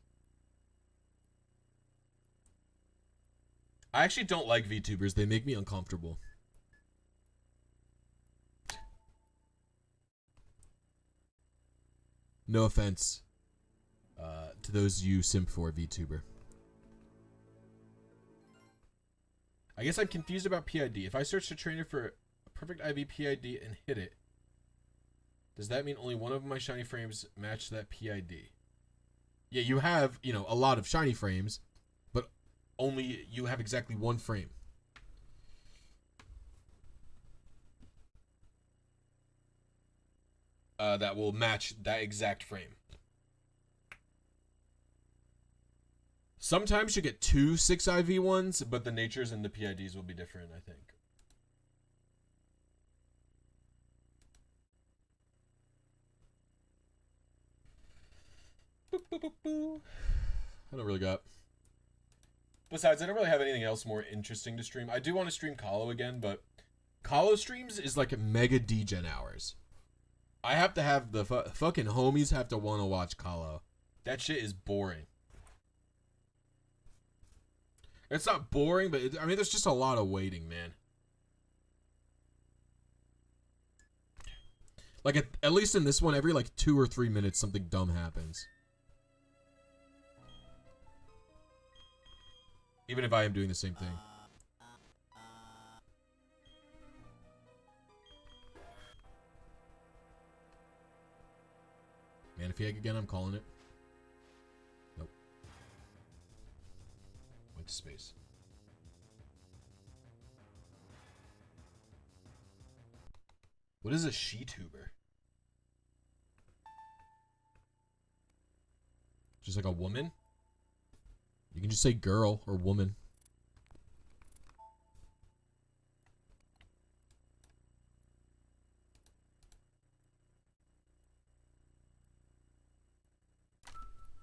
I actually don't like VTubers. They make me uncomfortable. No offense to those you simp for VTuber. I guess I'm confused about PID. If I search the trainer for a perfect IV PID and hit it, does that mean only one of my shiny frames match that PID? Yeah, you have, you know, a lot of shiny frames, but only you have exactly one frame. That will match that exact frame. Sometimes you get two 6 IV ones, but the natures and the PIDs will be different, I think. Boop, boop, boop, boop. I don't really got... Besides, I don't really have anything else more interesting to stream. I do want to stream Colo again, but Colo streams is like mega degen hours. I have to have the fucking homies have to want to watch Colo. That shit is boring. It's not boring, but I mean, there's just a lot of waiting, man. Like, at least in this one, every like 2 or 3 minutes, something dumb happens. Even if I am doing the same thing. Manaphy again, I'm calling it. Nope. Went to space. What is a she-tuber? Just like a woman? You can just say girl or woman.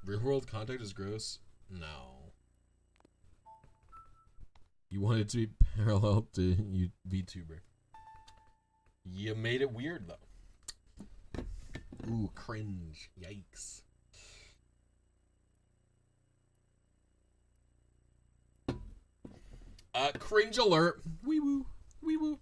Real world contact is gross? No. You want it to be parallel to you VTuber. You made it weird though. Ooh, cringe. Yikes. Cringe alert. Wee woo. Wee woo.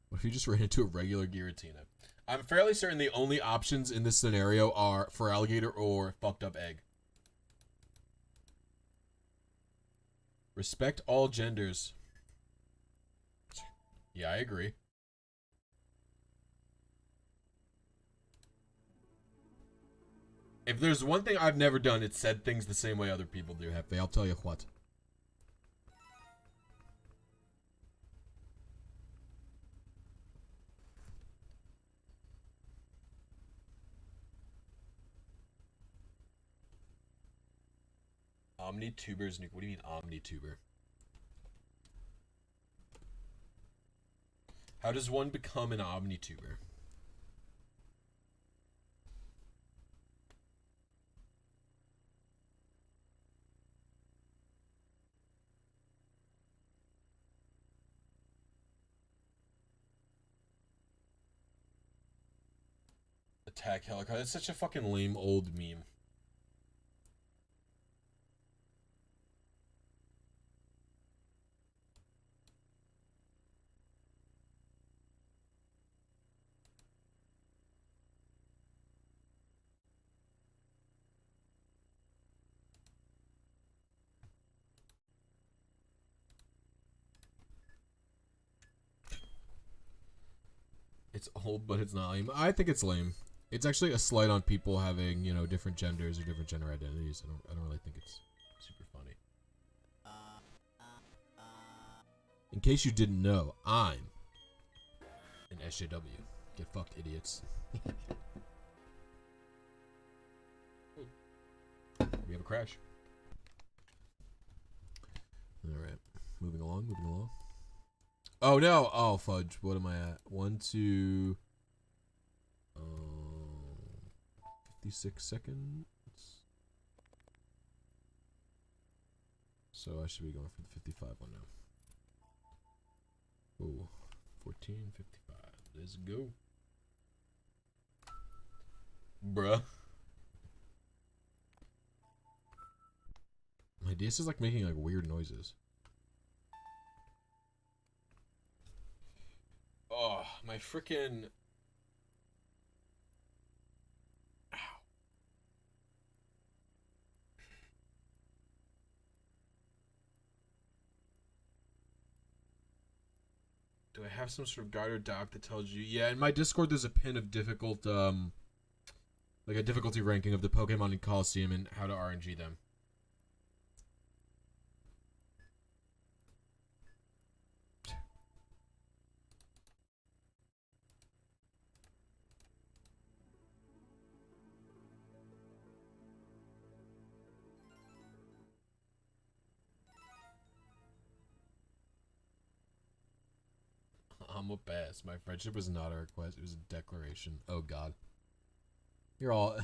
What if you just ran into a regular Giratina? I'm fairly certain the only options in this scenario are for alligator or fucked up egg. Respect all genders. Yeah, I agree. If there's one thing I've never done, it's said things the same way other people do, Hefe. I'll tell you what. Omnitubers, Nuke. What do you mean Omnituber? How does one become an Omnituber? attack helicopter. It's such a fucking lame old meme. It's old, but it's not lame. I think it's lame. It's actually a slight on people having, you know, different genders or different gender identities. I don't really think it's super funny. In case you didn't know, I'm an SJW. Get fucked, idiots. We have a crash. Alright. Moving along, moving along. Oh no! Oh fudge, what am I at? 1, 2... 56 seconds. So I should be going for the 55 one now. Oh, 14:55. Let's go. Bruh. My DS is like making like weird noises. Oh, my freaking... Ow. Do I have some sort of guide or doc that tells you? Yeah, in my Discord there's a pin of difficult, like a difficulty ranking of the Pokemon in Coliseum and how to RNG them. I'm a pass. My friendship was not a request. It was a declaration. Oh, God. You're all...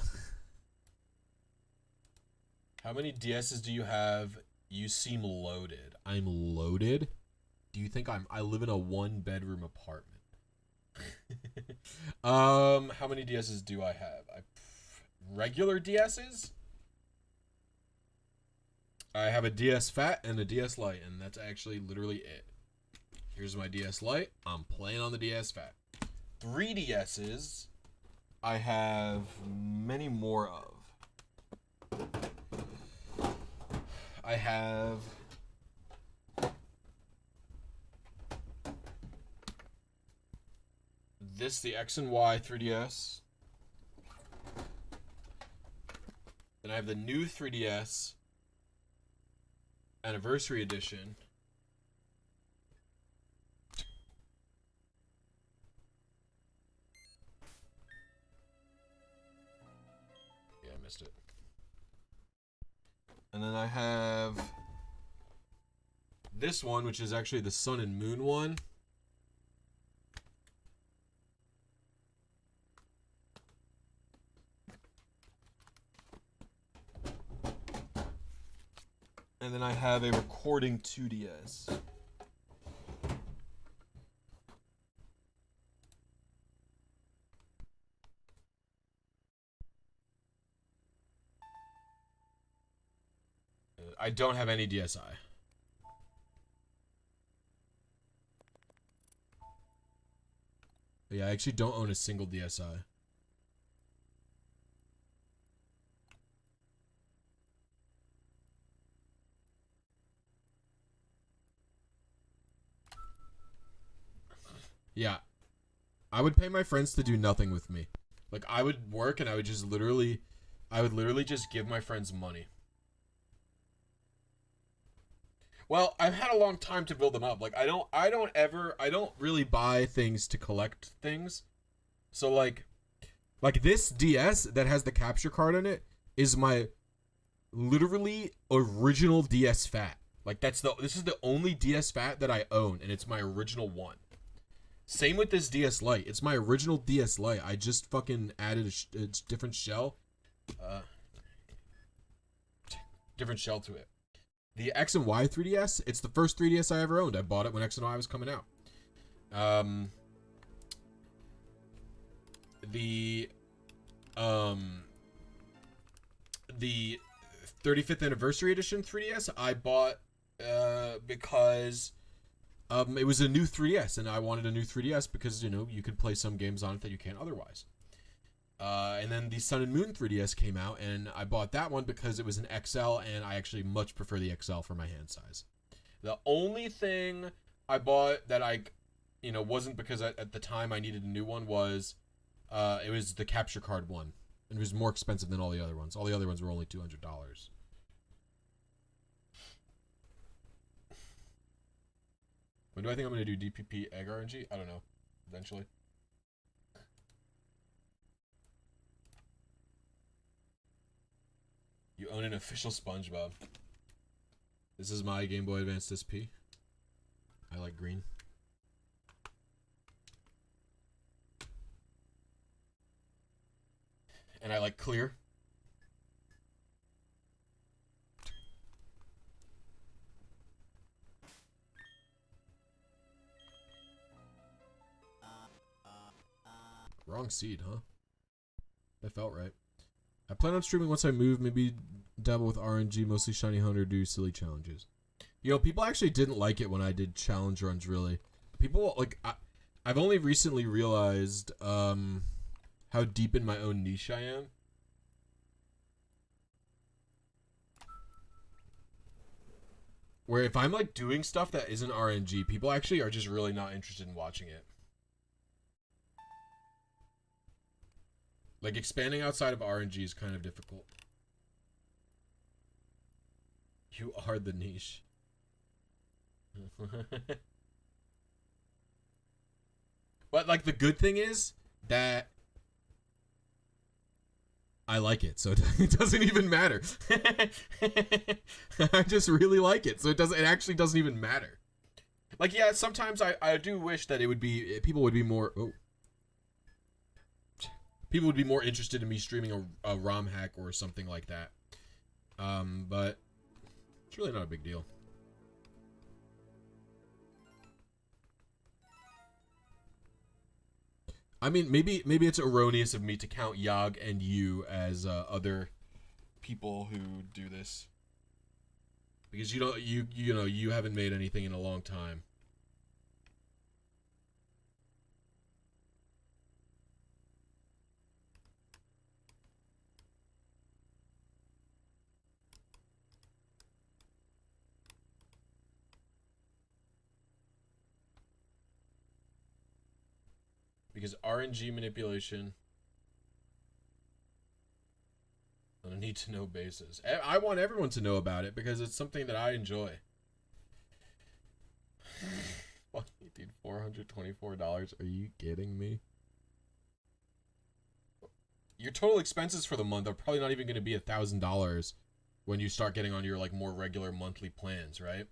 How many DSs do you have? You seem loaded. I'm loaded? Do you think I live in a one-bedroom apartment? How many DSs do I have? Regular DSs? I have a DS Fat and a DS Lite, and that's actually literally it. Here's my DS Lite. I'm playing on the DS Fat. 3DSs, I have many more of. I have... this, the X and Y 3DS. Then I have the new 3DS Anniversary Edition. Missed it. And then I have this one, which is actually the Sun and Moon one. And then I have a recording 2DS. I don't have any DSi. Yeah, I actually don't own a single DSi. Yeah. I would pay my friends to do nothing with me. Like, I would work and I would just literally... I would literally just give my friends money. Well, I've had a long time to build them up. Like, I don't really buy things to collect things. So, like this DS that has the capture card in it is my literally original DS Fat. Like, this is the only DS Fat that I own, and it's my original one. Same with this DS Lite. It's my original DS Lite. I just fucking added a different shell. Different shell to it. The X and Y 3DS, it's the first 3DS I ever owned. I bought it when X and Y was coming out. The the 35th anniversary edition 3DS I bought because it was a new 3DS, and I wanted a new 3DS because, you know, you could play some games on it that you can't otherwise. And then the Sun and Moon 3DS came out, and I bought that one because it was an XL, and I actually much prefer the XL for my hand size. The only thing I bought that I, you know, wasn't because at the time I needed a new one was, it was the capture card one. And it was more expensive than all the other ones. All the other ones were only $200. When do I think I'm going to do DPP egg RNG? I don't know. Eventually. You own an official SpongeBob. This is my Game Boy Advance SP. I like green. And I like clear. Wrong seed, huh? That felt right. I plan on streaming once I move, maybe dabble with RNG, mostly Shiny Hunter, do silly challenges. You know, people actually didn't like it when I did challenge runs, really. People, like, I've only recently realized, how deep in my own niche I am. Where if I'm, like, doing stuff that isn't RNG, people actually are just really not interested in watching it. Like, expanding outside of RNG is kind of difficult. You are the niche. But, like, the good thing is that I like it, so it doesn't even matter. I just really like it, so it actually doesn't even matter. Like, yeah, sometimes I do wish that it would be, people would be more, people would be more interested in me streaming a ROM hack or something like that. But it's really not a big deal. I mean, maybe it's erroneous of me to count Yog and you as other people who do this, because you haven't made anything in a long time. Because RNG manipulation on a need-to-know basis. I want everyone to know about it because it's something that I enjoy. Dude, $424? Are you kidding me? Your total expenses for the month are probably not even going to be $1,000 when you start getting on your, like, more regular monthly plans, right?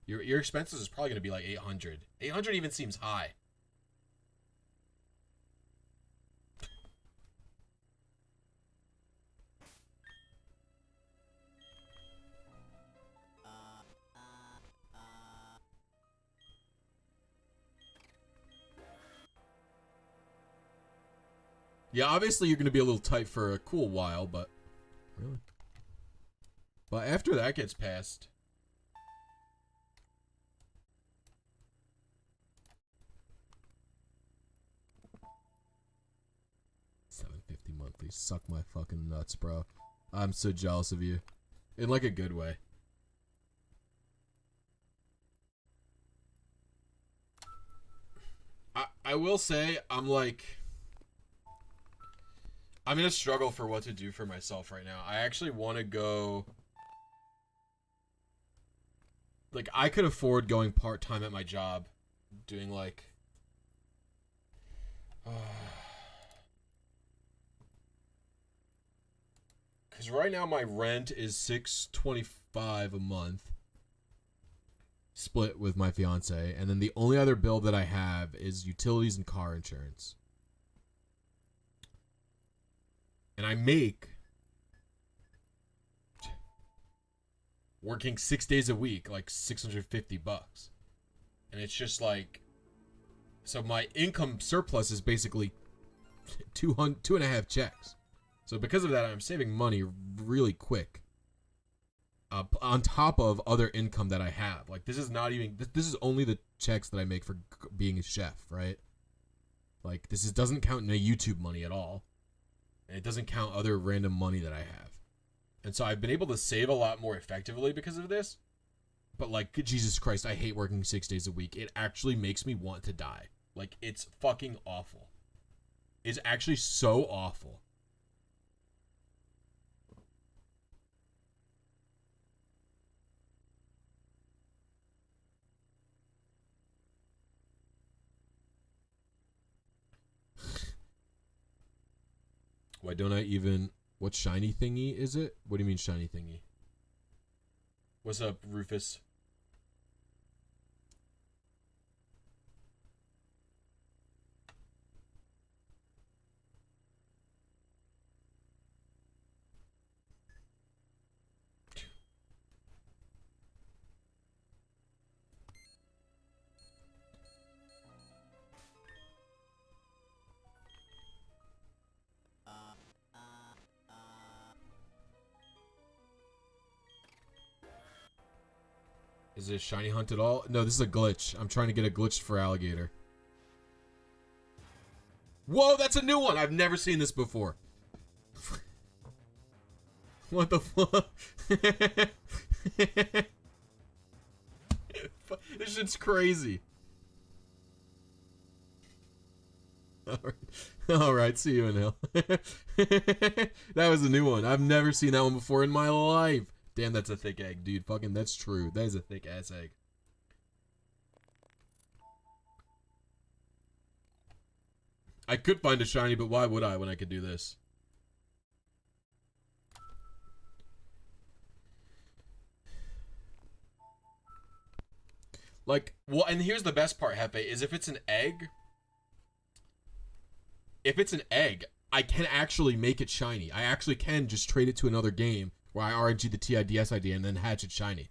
Your expenses is probably going to be like $800. $800 even seems high. Yeah, obviously you're going to be a little tight for a cool while, but... Really? But after that gets passed... $750 monthly. Suck my fucking nuts, bro. I'm so jealous of you. In, like, a good way. I will say, I'm in a struggle for what to do for myself right now. I actually want to go... Like, I could afford going part-time at my job. Doing, like... Because right now my rent is $625 a month. Split with my fiance. And then the only other bill that I have is utilities and car insurance. And I make, working 6 days a week, like $650. And it's just like, so my income surplus is basically two and a half checks. So because of that, I'm saving money really quick. On top of other income that I have. Like, this is not even, this is only the checks that I make for being a chef, right? Like, doesn't count my YouTube money at all. And it doesn't count other random money that I have. And so I've been able to save a lot more effectively because of this. But, like, Jesus Christ, I hate working 6 days a week. It actually makes me want to die. Like, it's fucking awful. It's actually so awful. Why don't I even... What shiny thingy is it? What do you mean shiny thingy? What's up, Rufus? Is it a shiny hunt at all? No, this is a glitch. I'm trying to get a glitch for alligator. Whoa, that's a new one! I've never seen this before. What the fuck? This shit's crazy. Alright, see you in hell. That was a new one. I've never seen that one before in my life. Damn, that's a thick egg, dude. Fucking, that's true. That is a thick ass egg. I could find a shiny, but why would I when I could do this? Like, well, and here's the best part, Hefe, is if it's an egg, I can actually make it shiny. I actually can just trade it to another game where I RNG the TIDS ID and then hatch it shiny.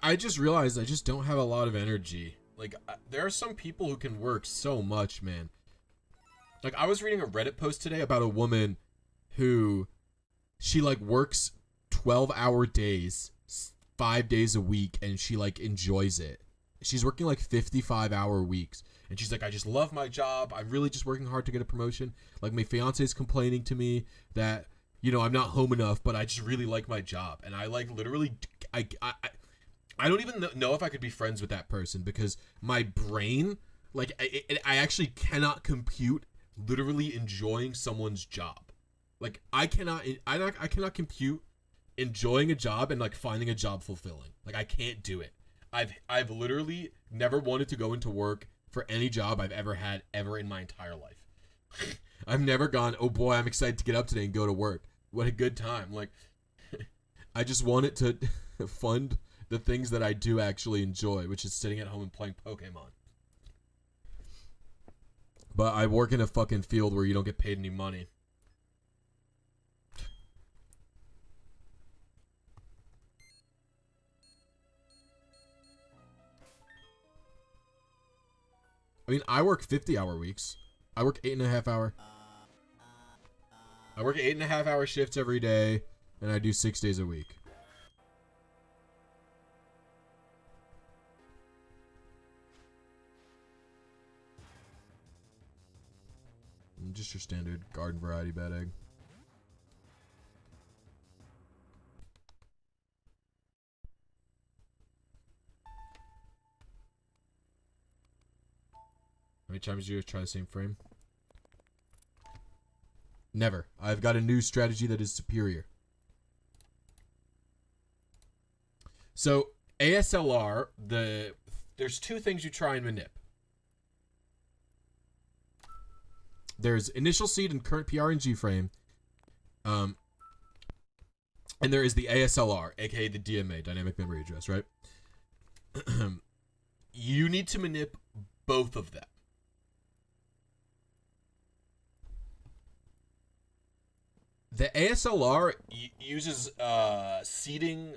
I just realized I just don't have a lot of energy. Like, there are some people who can work so much, man. Like, I was reading a Reddit post today about a woman who, she, like, works 12-hour days, 5 days a week, and she, like, enjoys it. She's working, like, 55-hour weeks. And she's like, I just love my job. I'm really just working hard to get a promotion. Like, my fiance's complaining to me that, you know, I'm not home enough, but I just really like my job. And I, like, literally, I don't even know if I could be friends with that person because my brain, like, I actually cannot compute literally enjoying someone's job. Like, I cannot compute enjoying a job and, like, finding a job fulfilling. Like, I can't do it. I've literally never wanted to go into work for any job I've ever had ever in my entire life. I've never gone, oh boy, I'm excited to get up today and go to work. What a good time. Like, I just want it to fund the things that I do actually enjoy, which is sitting at home and playing Pokemon. But I work in a fucking field where you don't get paid any money. I mean, I work 50-hour weeks. I work 8.5-hour. I work 8.5-hour shifts every day, and I do 6 days a week. Just your standard garden variety bad egg. How many times do you try the same frame? Never. I've got a new strategy that is superior. So, ASLR, there's two things you try and manip. There's initial seed and current PRNG frame. and there is the ASLR, aka the DMA, dynamic memory address, right? You need to manip both of them. The ASLR uses seeding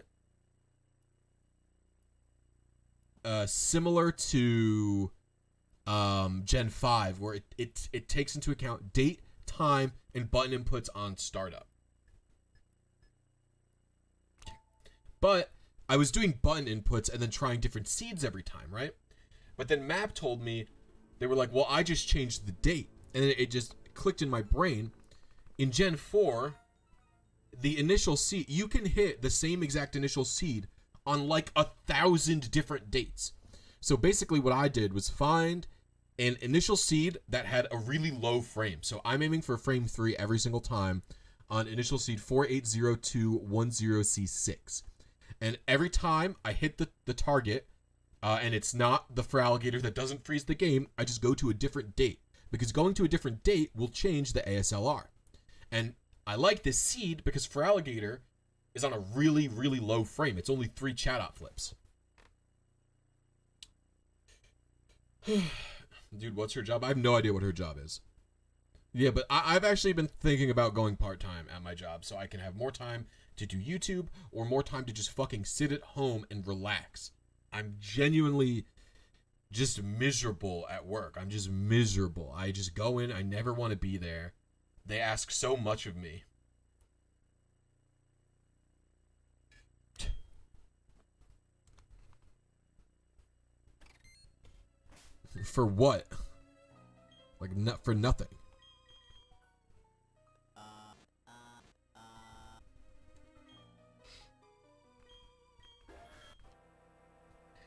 similar to Gen 5, where it takes into account date, time, and button inputs on startup. But I was doing button inputs and then trying different seeds every time, right? But then Map told me, they were like, well, I just changed the date. And then it just clicked in my brain. In Gen 4, the initial seed, you can hit the same exact initial seed on like 1,000 different dates. So basically what I did was find an initial seed that had a really low frame. So I'm aiming for frame 3 every single time on initial seed 480210C6. And every time I hit the target, and it's not the FRLG that doesn't freeze the game, I just go to a different date. Because going to a different date will change the ASLR. And I like this seed because FRLG is on a really, really low frame. It's only 3 chat-out flips. Dude, what's her job? I have no idea what her job is. Yeah, but I've actually been thinking about going part-time at my job so I can have more time to do YouTube or more time to just fucking sit at home and relax. I'm genuinely just miserable at work. I'm just miserable. I just go in. I never want to be there. They ask so much of me. For what? Like, for nothing.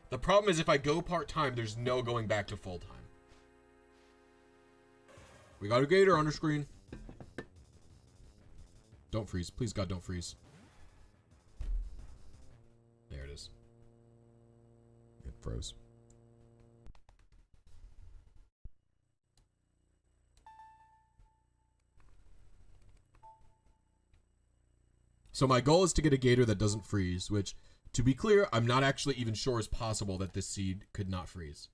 The problem is if I go part-time, there's no going back to full-time. We got a gator on the screen. Don't freeze. Please, God, don't freeze. There it is. It froze. So my goal is to get a gator that doesn't freeze, which, to be clear, I'm not actually even sure is possible that this seed could not freeze.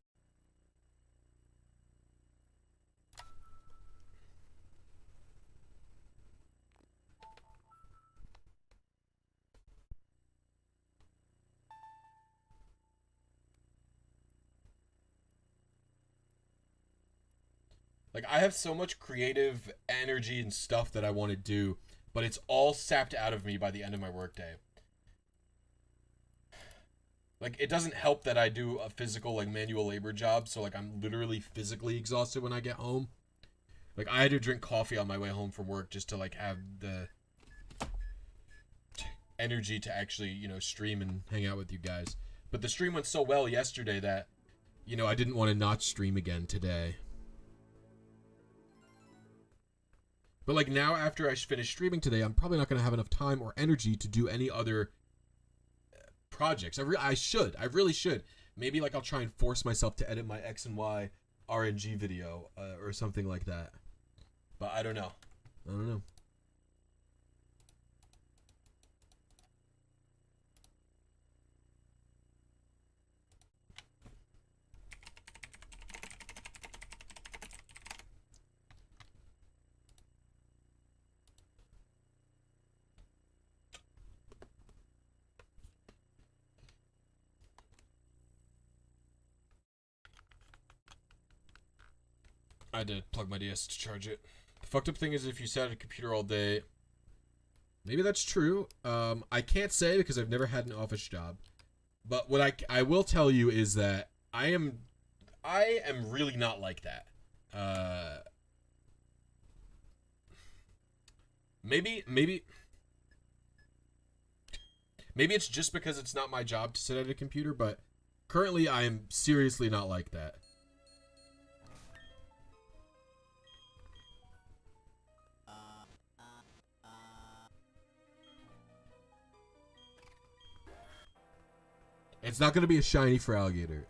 Like, I have so much creative energy and stuff that I want to do, but it's all sapped out of me by the end of my workday. Like, it doesn't help that I do a physical, like, manual labor job, so, like, I'm literally physically exhausted when I get home. Like, I had to drink coffee on my way home from work just to, like, have the energy to actually, you know, stream and hang out with you guys. But the stream went so well yesterday that, you know, I didn't want to not stream again today. But, like, now after I finish streaming today, I'm probably not going to have enough time or energy to do any other projects. I really should. Maybe, like, I'll try and force myself to edit my X and Y RNG video or something like that. But I don't know. I did plug my DS to charge it. The fucked up thing is if you sat at a computer all day, maybe that's true. I can't say because I've never had an office job. But what I will tell you is that I am really not like that. Maybe it's just because it's not my job to sit at a computer, but currently I am seriously not like that. It's not going to be a shiny for alligator.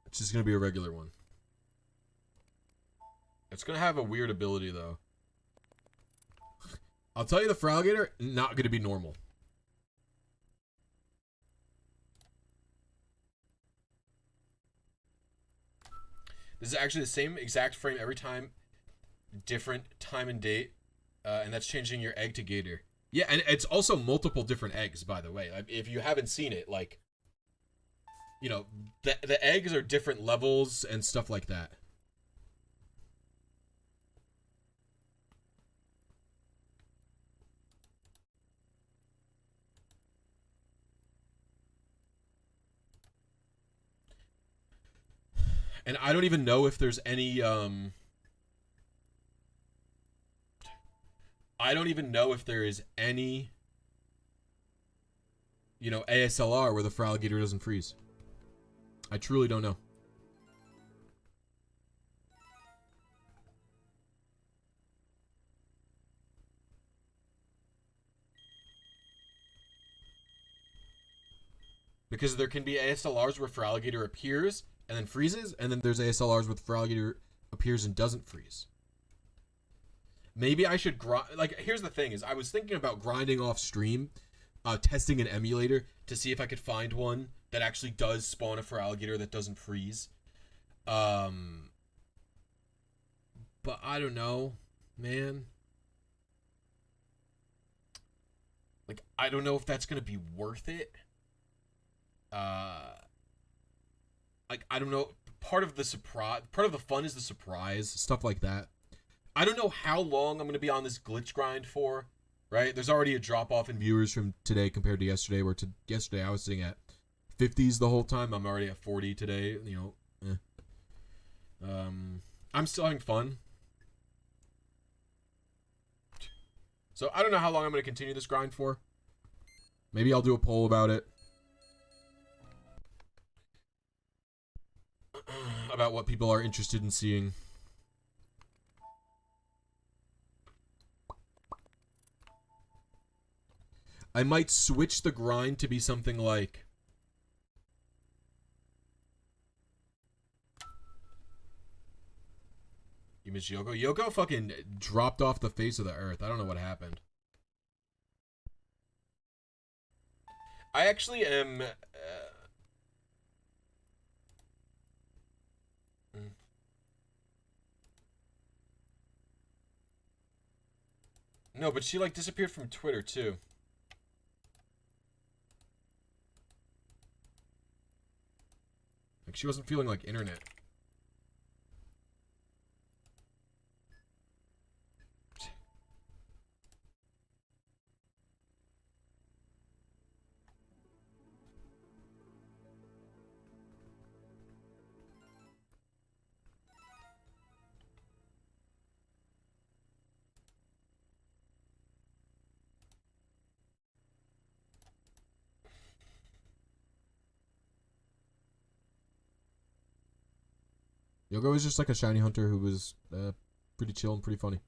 It's is going to be a regular one. It's going to have a weird ability, though. I'll tell you, the Fralligator, not going to be normal. This is actually the same exact frame every time. Different time and date. And that's changing your egg to gator. Yeah, and it's also multiple different eggs, by the way. If you haven't seen it, like, you know, the eggs are different levels and stuff like that. And I don't even know if there's any, I don't even know if there is any, you know, ASLR where the Fralligator doesn't freeze. I truly don't know. Because there can be ASLRs where Fralligator appears and then freezes, and then there's ASLRs where Fralligator appears and doesn't freeze. Maybe I should grind. Like, here's the thing: is I was thinking about grinding off stream, testing an emulator to see if I could find one that actually does spawn a Fralligator that doesn't freeze. But I don't know, man. Like, I don't know if that's gonna be worth it. Like, I don't know. Part of the fun is the surprise, stuff like that. I don't know how long I'm going to be on this glitch grind for, right? There's already a drop-off in viewers from today compared to yesterday, where yesterday I was sitting at 50s the whole time. I'm already at 40 today, you know. I'm still having fun. So I don't know how long I'm going to continue this grind for. Maybe I'll do a poll about it. About what people are interested in seeing. I might switch the grind to be something like... You miss Yoko? Yoko fucking dropped off the face of the earth. I don't know what happened. I actually am... No, but she, like, disappeared from Twitter, too. Like, she wasn't feeling like internet. Yogo is just like a shiny hunter who was pretty chill and pretty funny.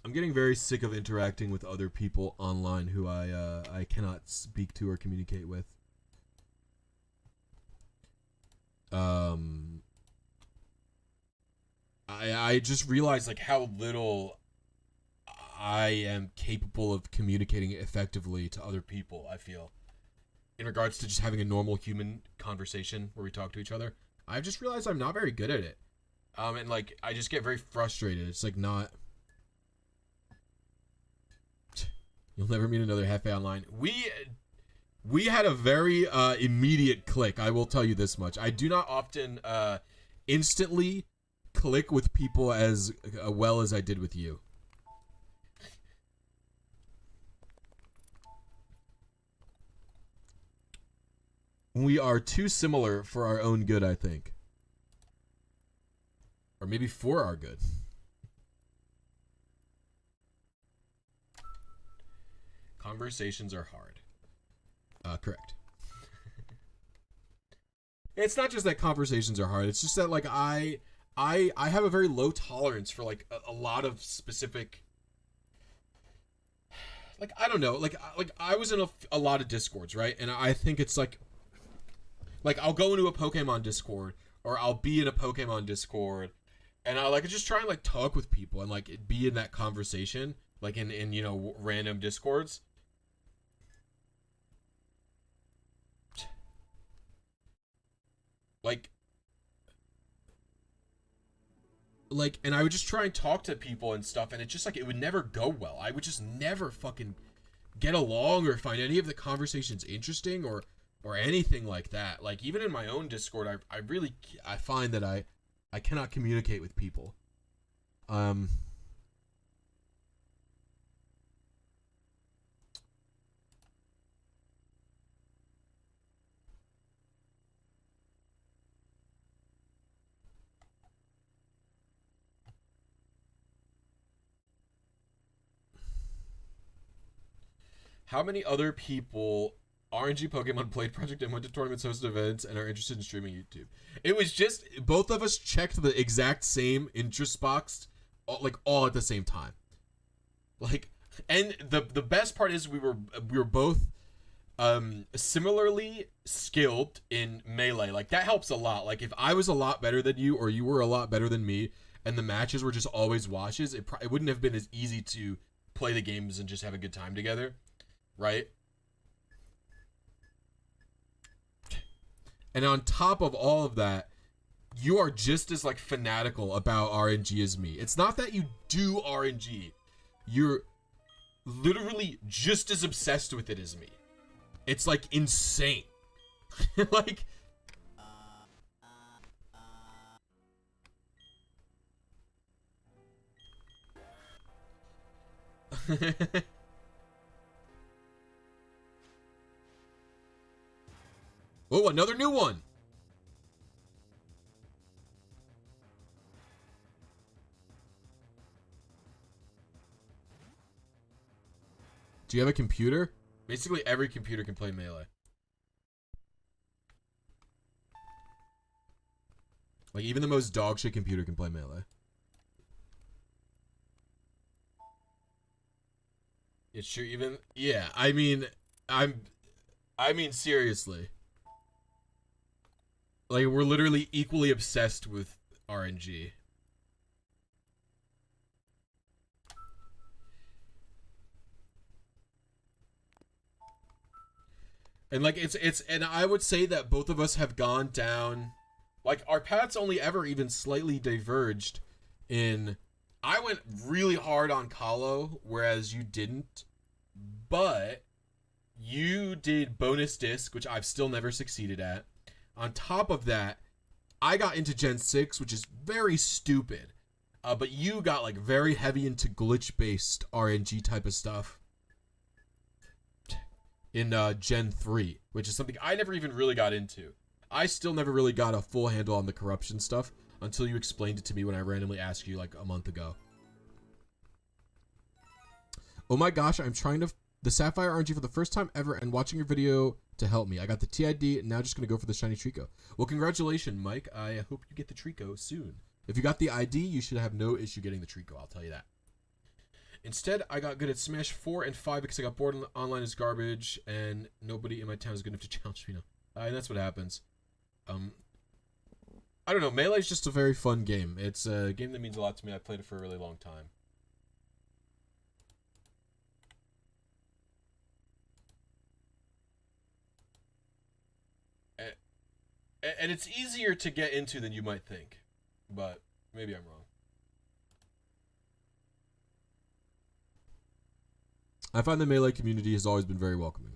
I'm getting very sick of interacting with other people online who I cannot speak to or communicate with. I just realized like how little I am capable of communicating effectively to other people, I feel. In regards to just having a normal human conversation where we talk to each other. I've just realized I'm not very good at it. And like I just get very frustrated. It's like not... You'll never meet another Hefe online. We had a very immediate click, I will tell you this much. I do not often instantly click with people as well as I did with you. We are too similar for our own good, I think. Or maybe for our good. Conversations are hard. Correct. It's not just that conversations are hard. It's just that, like, I I have a very low tolerance for like a lot of specific, like, I don't know, like I was in a lot of discords, right? And I think it's like I'll go into a Pokemon discord, or I'll be in a Pokemon discord, and I like just try and like talk with people and like be in that conversation, like in you know, random discords. Like and I would just try and talk to people and stuff, and it just like it would never go well. I would just never fucking get along or find any of the conversations interesting or anything like that. Like even in my own Discord, I really I find that I cannot communicate with people. How many other people RNG Pokemon played Project M, went to tournaments, hosted events, and are interested in streaming YouTube? It was just both of us checked the exact same interest box, like all at the same time. Like, and the best part is we were both similarly skilled in melee. Like that helps a lot. Like if I was a lot better than you, or you were a lot better than me, and the matches were just always washes, it wouldn't have been as easy to play the games and just have a good time together. Right? And on top of all of that, you are just as like fanatical about RNG as me. It's not that you do RNG. You're literally just as obsessed with it as me. It's like insane. Like oh, another new one. Do you have a computer? Basically every computer can play melee. Like even the most dogshit computer can play melee. It's true. Even yeah. I mean seriously. Like we're literally equally obsessed with RNG. And like it's and I would say that both of us have gone down, like our paths only ever even slightly diverged in I went really hard on Colo, whereas you didn't. But you did bonus disc, which I've still never succeeded at. On top of that, I got into Gen 6, which is very stupid. But you got like very heavy into glitch-based RNG type of stuff in Gen 3, which is something I never even really got into. I still never really got a full handle on the corruption stuff until you explained it to me when I randomly asked you like a month ago. Oh my gosh, I'm trying the Sapphire RNG for the first time ever and watching your video to help me. I got the TID and now just going to go for the shiny Trico. Well, congratulations, Mike. I hope you get the Trico soon. If you got the ID, you should have no issue getting the Trico, I'll tell you that. Instead, I got good at Smash 4 and 5 because I got bored and online is garbage and nobody in my town is good enough to challenge me now. And that's what happens. I don't know. Melee is just a very fun game. It's a game that means a lot to me. I played it for a really long time. And it's easier to get into than you might think. But maybe I'm wrong. I find the Melee community has always been very welcoming.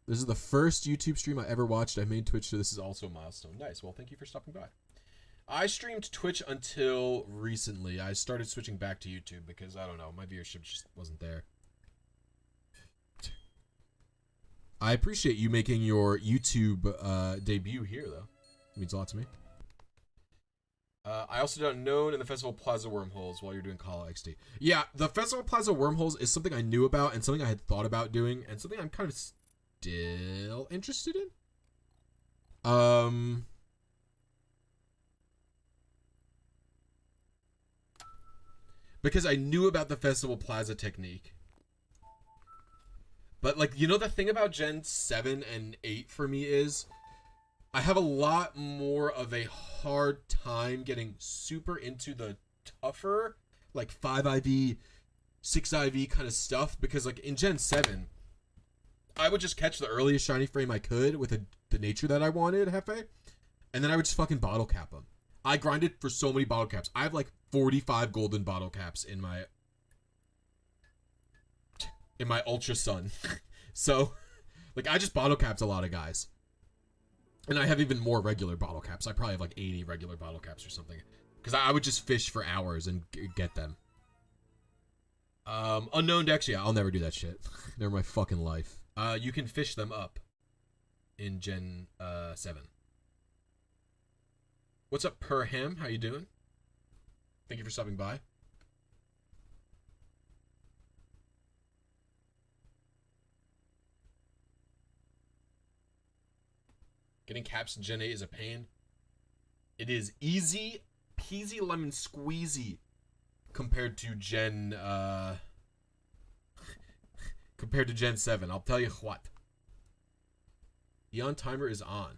This is the first YouTube stream I ever watched. I made Twitch, so this is also a milestone. Nice. Well, thank you for stopping by. I streamed Twitch until recently. I started switching back to YouTube because, I don't know, my viewership just wasn't there. I appreciate you making your YouTube debut here, though. It means a lot to me. I also got known in the Festival Plaza wormholes while you're doing Call Out XD. Yeah, the Festival Plaza wormholes is something I knew about and something I had thought about doing and something I'm kind of still interested in. because I knew about the Festival Plaza technique. But, like, you know, the thing about Gen 7 and 8 for me is I have a lot more of a hard time getting super into the tougher, like, 5IV, 6IV kind of stuff. Because, like, in Gen 7, I would just catch the earliest shiny frame I could with the nature that I wanted, Hefe. And then I would just fucking bottle cap them. I grinded for so many bottle caps. I have, like, 45 golden bottle caps in my Ultra Sun. So, like, I just bottle capped a lot of guys. And I have even more regular bottle caps. I probably have like 80 regular bottle caps or something. Because I would just fish for hours and get them. Unknown decks, yeah, I'll never do that shit. Never in my fucking life. You can fish them up in Gen 7. What's up, Perham? How you doing? Thank you for stopping by. Getting caps in Gen 8 is a pain. It is easy peasy lemon squeezy compared to Gen 7. I'll tell you what. Eon Timer is on.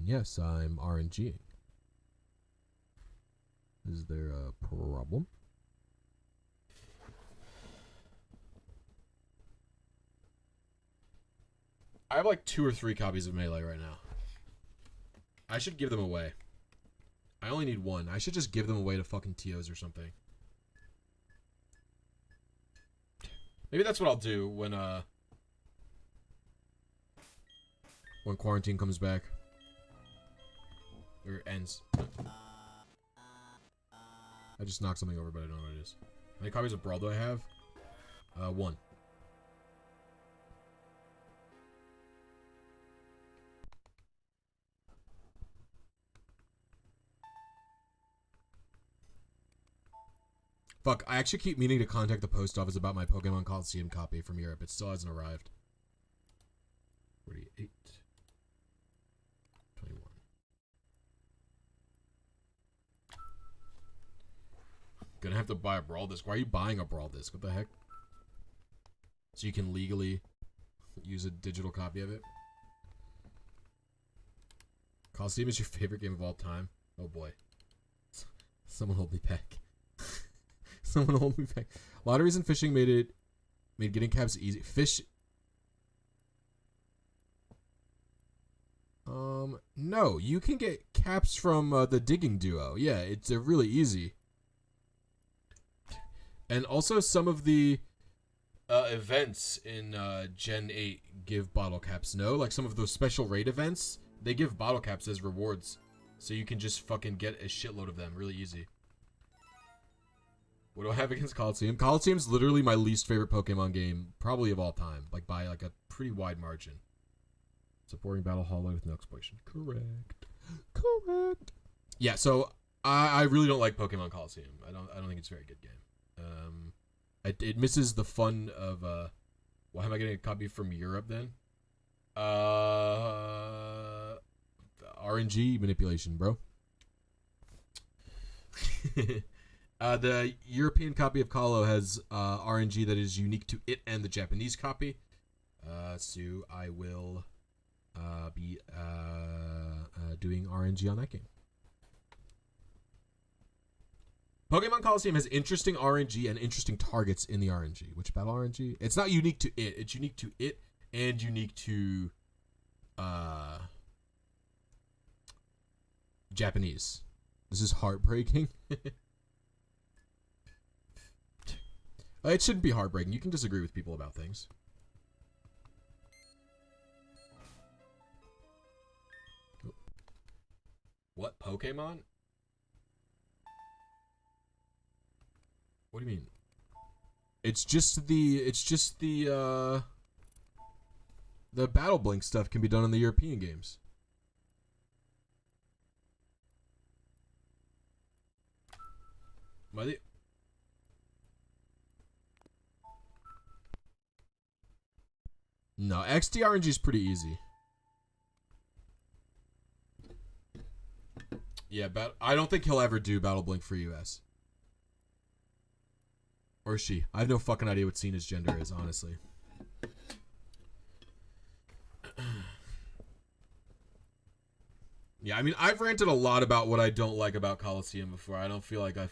Yes, I'm RNGing. Is there a problem? I have like 2 or 3 copies of Melee right now. I should give them away. I only need 1. I should just give them away to fucking TOs or something. Maybe that's what I'll do when quarantine comes back. Or ends. I just knocked something over, but I don't know what it is. How many copies of Brawl do I have? 1. Fuck, I actually keep meaning to contact the post office about my Pokemon Coliseum copy from Europe. It still hasn't arrived. 48. 21. Gonna have to buy a Brawl Disc. Why are you buying a Brawl Disc? What the heck? So you can legally use a digital copy of it? Coliseum is your favorite game of all time? Oh boy. Someone hold me back. Someone hold me back. Lotteries and fishing made getting caps easy. No, you can get caps from the digging duo. Yeah, it's really easy. And also some of the events in Gen 8 give bottle caps. No, like some of those special raid events, they give bottle caps as rewards. So you can just fucking get a shitload of them really easy. What do I have against Coliseum? Coliseum's literally my least favorite Pokemon game, probably of all time. Like, by, like, a pretty wide margin. Supporting Battle Hallway with no explosion. Correct. Correct. Yeah, so, I really don't like Pokemon Coliseum. I don't think it's a very good game. It misses the fun of, why am I getting a copy from Europe, then? RNG manipulation, bro. The European copy of Colo has RNG that is unique to it and the Japanese copy. So I will be doing RNG on that game. Pokemon Coliseum has interesting RNG and interesting targets in the RNG. Which battle RNG? It's not unique to it. It's unique to it and unique to Japanese. This is heartbreaking. It shouldn't be heartbreaking. You can disagree with people about things. What, Pokemon? What do you mean? It's just the Battle Blink stuff can be done in the European games. No, XD RNG is pretty easy. Yeah, I don't think he'll ever do Battle Blink for US. Or she. I have no fucking idea what Cena's gender is, honestly. Yeah, I mean, I've ranted a lot about what I don't like about Coliseum before. I don't feel like I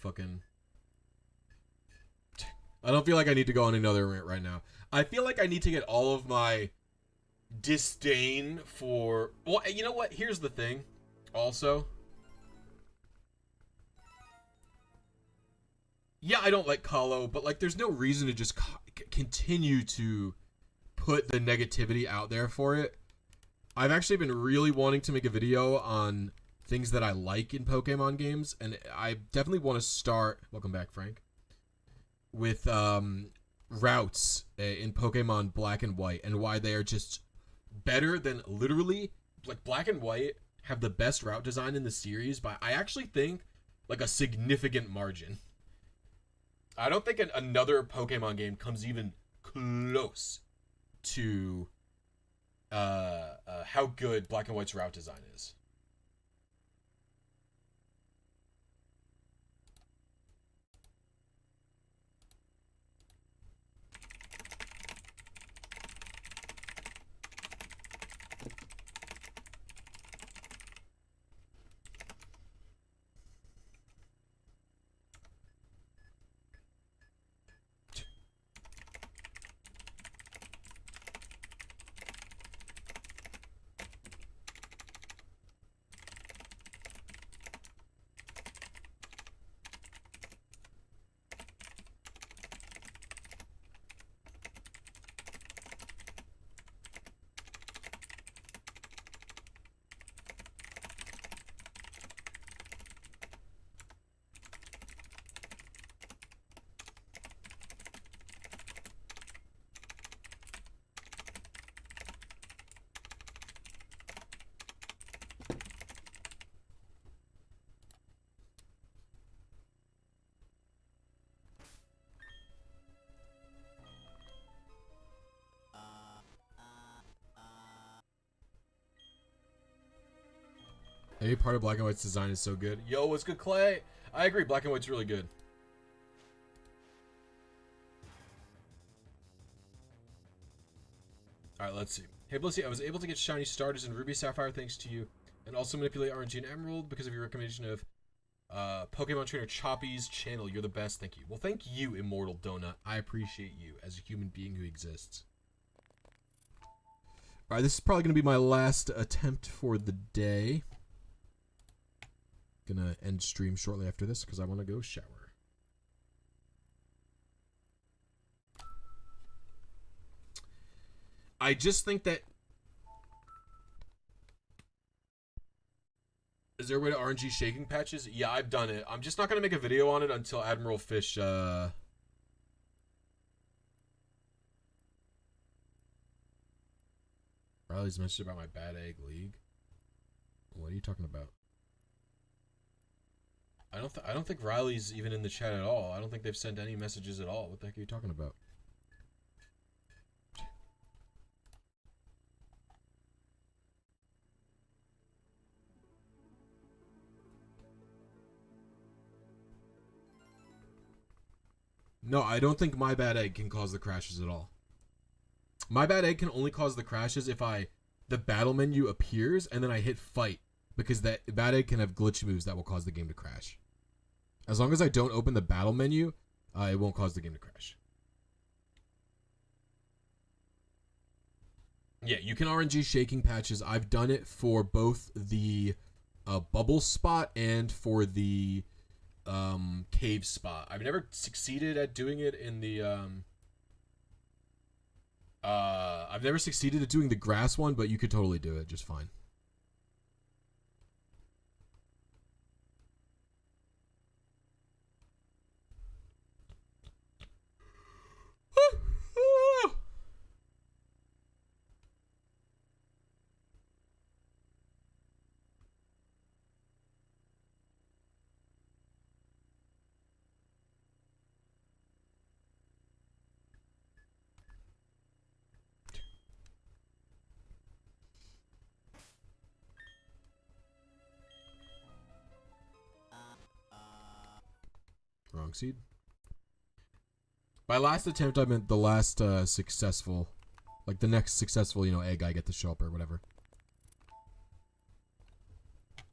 don't feel like I need to go on another rant right now. I feel like I need to get all of my disdain for... Well, you know what? Here's the thing. Also... Yeah, I don't like Colo, but, like, there's no reason to just continue to put the negativity out there for it. I've actually been really wanting to make a video on things that I like in Pokemon games, and I definitely want to start, welcome back, Frank, with routes in Pokemon Black and White, and why they are just better than literally, like, Black and White have the best route design in the series by, I actually think, like, a significant margin. I don't think another Pokemon game comes even close to how good Black and White's route design is. Any part of Black and White's design is so good. Yo, what's good, Clay? I agree, Black and White's really good. Alright, let's see. Hey, Blisy, I was able to get shiny starters in Ruby Sapphire thanks to you, and also manipulate RNG and Emerald because of your recommendation of Pokemon Trainer Choppy's channel. You're the best, thank you. Well, thank you, Immortal Donut. I appreciate you as a human being who exists. Alright, this is probably going to be my last attempt for the day. Gonna end stream shortly after this because I want to go shower. I just think that... Is there a way to RNG shaking patches? Yeah, I've done it. I'm just not going to make a video on it until Admiral Fish... Riley's mentioned about my bad egg league. What are you talking about? I don't think Riley's even in the chat at all. I don't think they've sent any messages at all. What the heck are you talking about? No, I don't think my bad egg can cause the crashes at all. My bad egg can only cause the crashes if the battle menu appears and then I hit fight, because that bad egg can have glitch moves that will cause the game to crash. As long as I don't open the battle menu, it won't cause the game to crash. Yeah, you can RNG shaking patches. I've done it for both the bubble spot and for the cave spot. I've never succeeded at doing it in the I've never succeeded at doing the grass one, but you could totally do it just fine. Wrong seed. By last attempt, I meant the last successful, like the next successful, you know, egg I get to show up or whatever.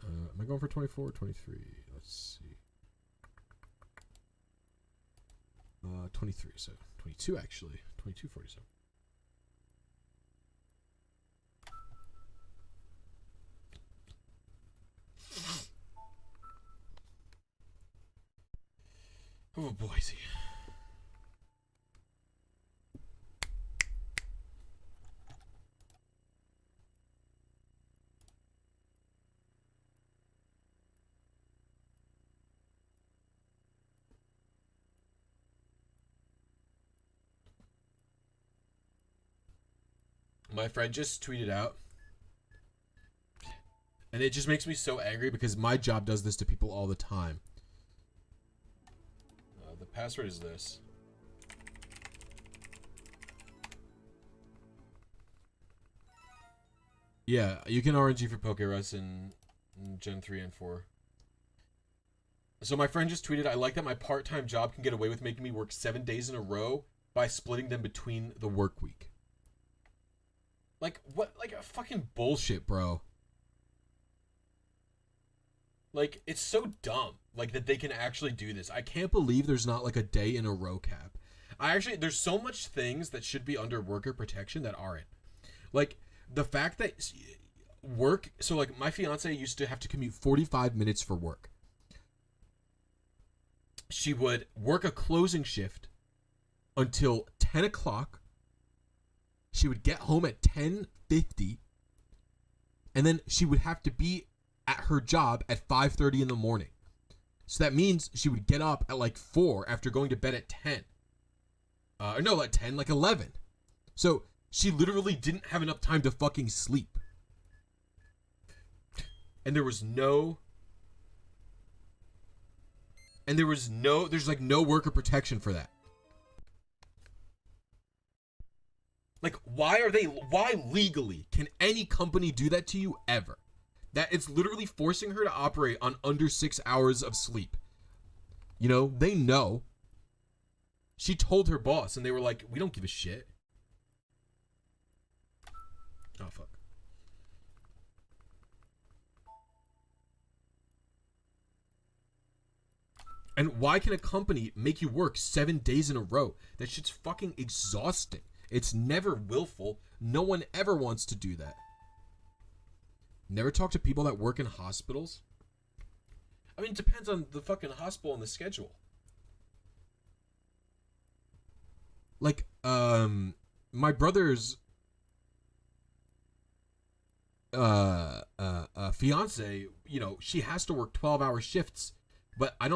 Am I going for 24 or 23? Let's see. 23, so 22 actually. 22.47. Oh, Boise. My friend just tweeted out, and it just makes me so angry because my job does this to people all the time. The password is this. Yeah, you can RNG for Pokerus in Gen 3 and 4. So my friend just tweeted, I like that my part-time job can get away with making me work 7 days in a row by splitting them between the work week. Like, what? Like, a fucking bullshit, bro. Like, it's so dumb, like, that they can actually do this. I can't believe there's not, like, a day in a row cap. There's so much things that should be under worker protection that aren't. Like, the fact that work, so, like, my fiance used to have to commute 45 minutes for work. She would work a closing shift until 10 o'clock. She would get home at 10:50, and then she would have to be at her job at 5:30 in the morning. So that means she would get up at like 4 after going to bed at 10. No, like 10, like 11. So she literally didn't have enough time to fucking sleep. And there's like no worker protection for that. Like, why legally can any company do that to you ever? That it's literally forcing her to operate on under 6 hours of sleep. You know, they know. She told her boss and they were like, we don't give a shit. Oh, fuck. And why can a company make you work 7 days in a row? That shit's fucking exhausting. It's never willful. No one ever wants to do that. Never talk to people that work in hospitals. I mean, it depends on the fucking hospital and the schedule. Like, my brother's fiance, you know, she has to work 12-hour shifts, but I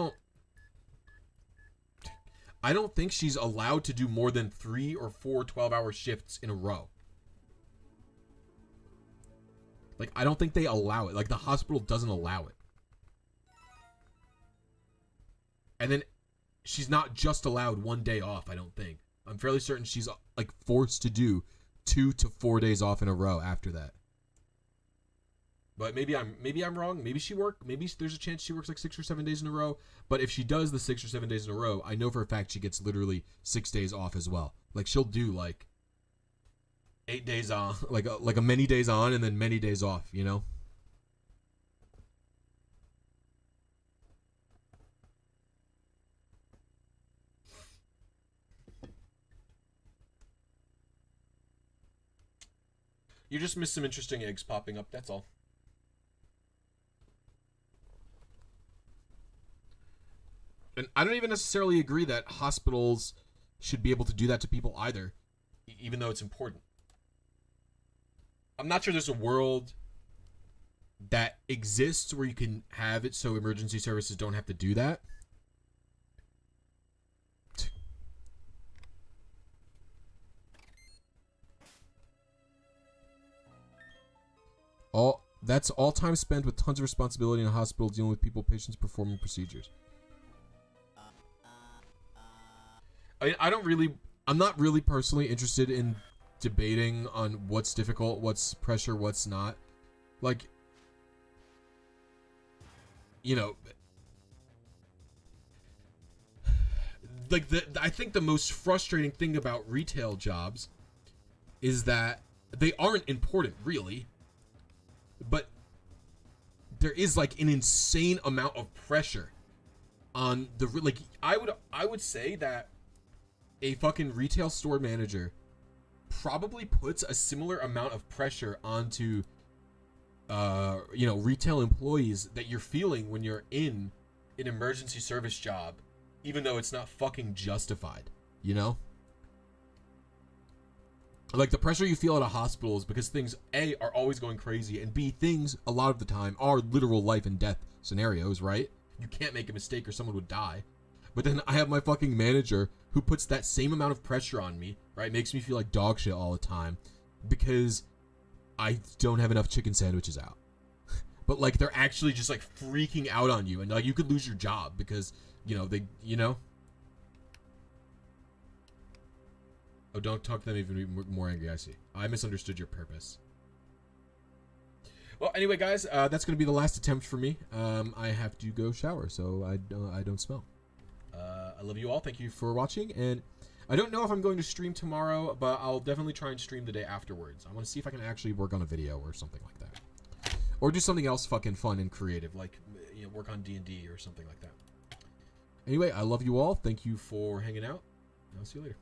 don't think she's allowed to do more than 3 or 4 12-hour shifts in a row. Like, I don't think they allow it. Like, the hospital doesn't allow it. And then she's not just allowed 1 day off, I don't think. I'm fairly certain she's, like, forced to do 2 to 4 days off in a row after that. But maybe I'm wrong. Maybe there's a chance she works like 6 or 7 days in a row. But if she does the 6 or 7 days in a row, I know for a fact she gets literally 6 days off as well. Like, she'll do like 8 days on, like a many days on and then many days off, you know? You just missed some interesting eggs popping up, that's all. And I don't even necessarily agree that hospitals should be able to do that to people either, even though it's important. I'm not sure there's a world that exists where you can have it so emergency services don't have to do that. That's all time spent with tons of responsibility in a hospital dealing with people, patients, performing procedures. I'm not really personally interested in debating on what's difficult, what's pressure, what's not. Like, you know, like I think the most frustrating thing about retail jobs is that they aren't important really, but there is like an insane amount of pressure on the like. I would say that a fucking retail store manager probably puts a similar amount of pressure onto retail employees that you're feeling when you're in an emergency service job, even though it's not fucking justified, you know? Like, the pressure you feel at a hospital is because things, A, are always going crazy, and B, things, a lot of the time, are literal life and death scenarios, right? You can't make a mistake or someone would die. But then I have my fucking manager who puts that same amount of pressure on me, right? Makes me feel like dog shit all the time because I don't have enough chicken sandwiches out. But, like, they're actually just, like, freaking out on you, and, like, you could lose your job because, Oh, don't talk to them even more angry, I see. I misunderstood your purpose. Well, anyway, guys, that's going to be the last attempt for me. I have to go shower, so I don't smell. I love you all. Thank you for watching, and I don't know if I'm going to stream tomorrow, but I'll definitely try and stream the day afterwards. I want to see if I can actually work on a video or something like that. Or do something else fucking fun and creative, like, work on D&D or something like that. Anyway, I love you all. Thank you for hanging out. I'll see you later.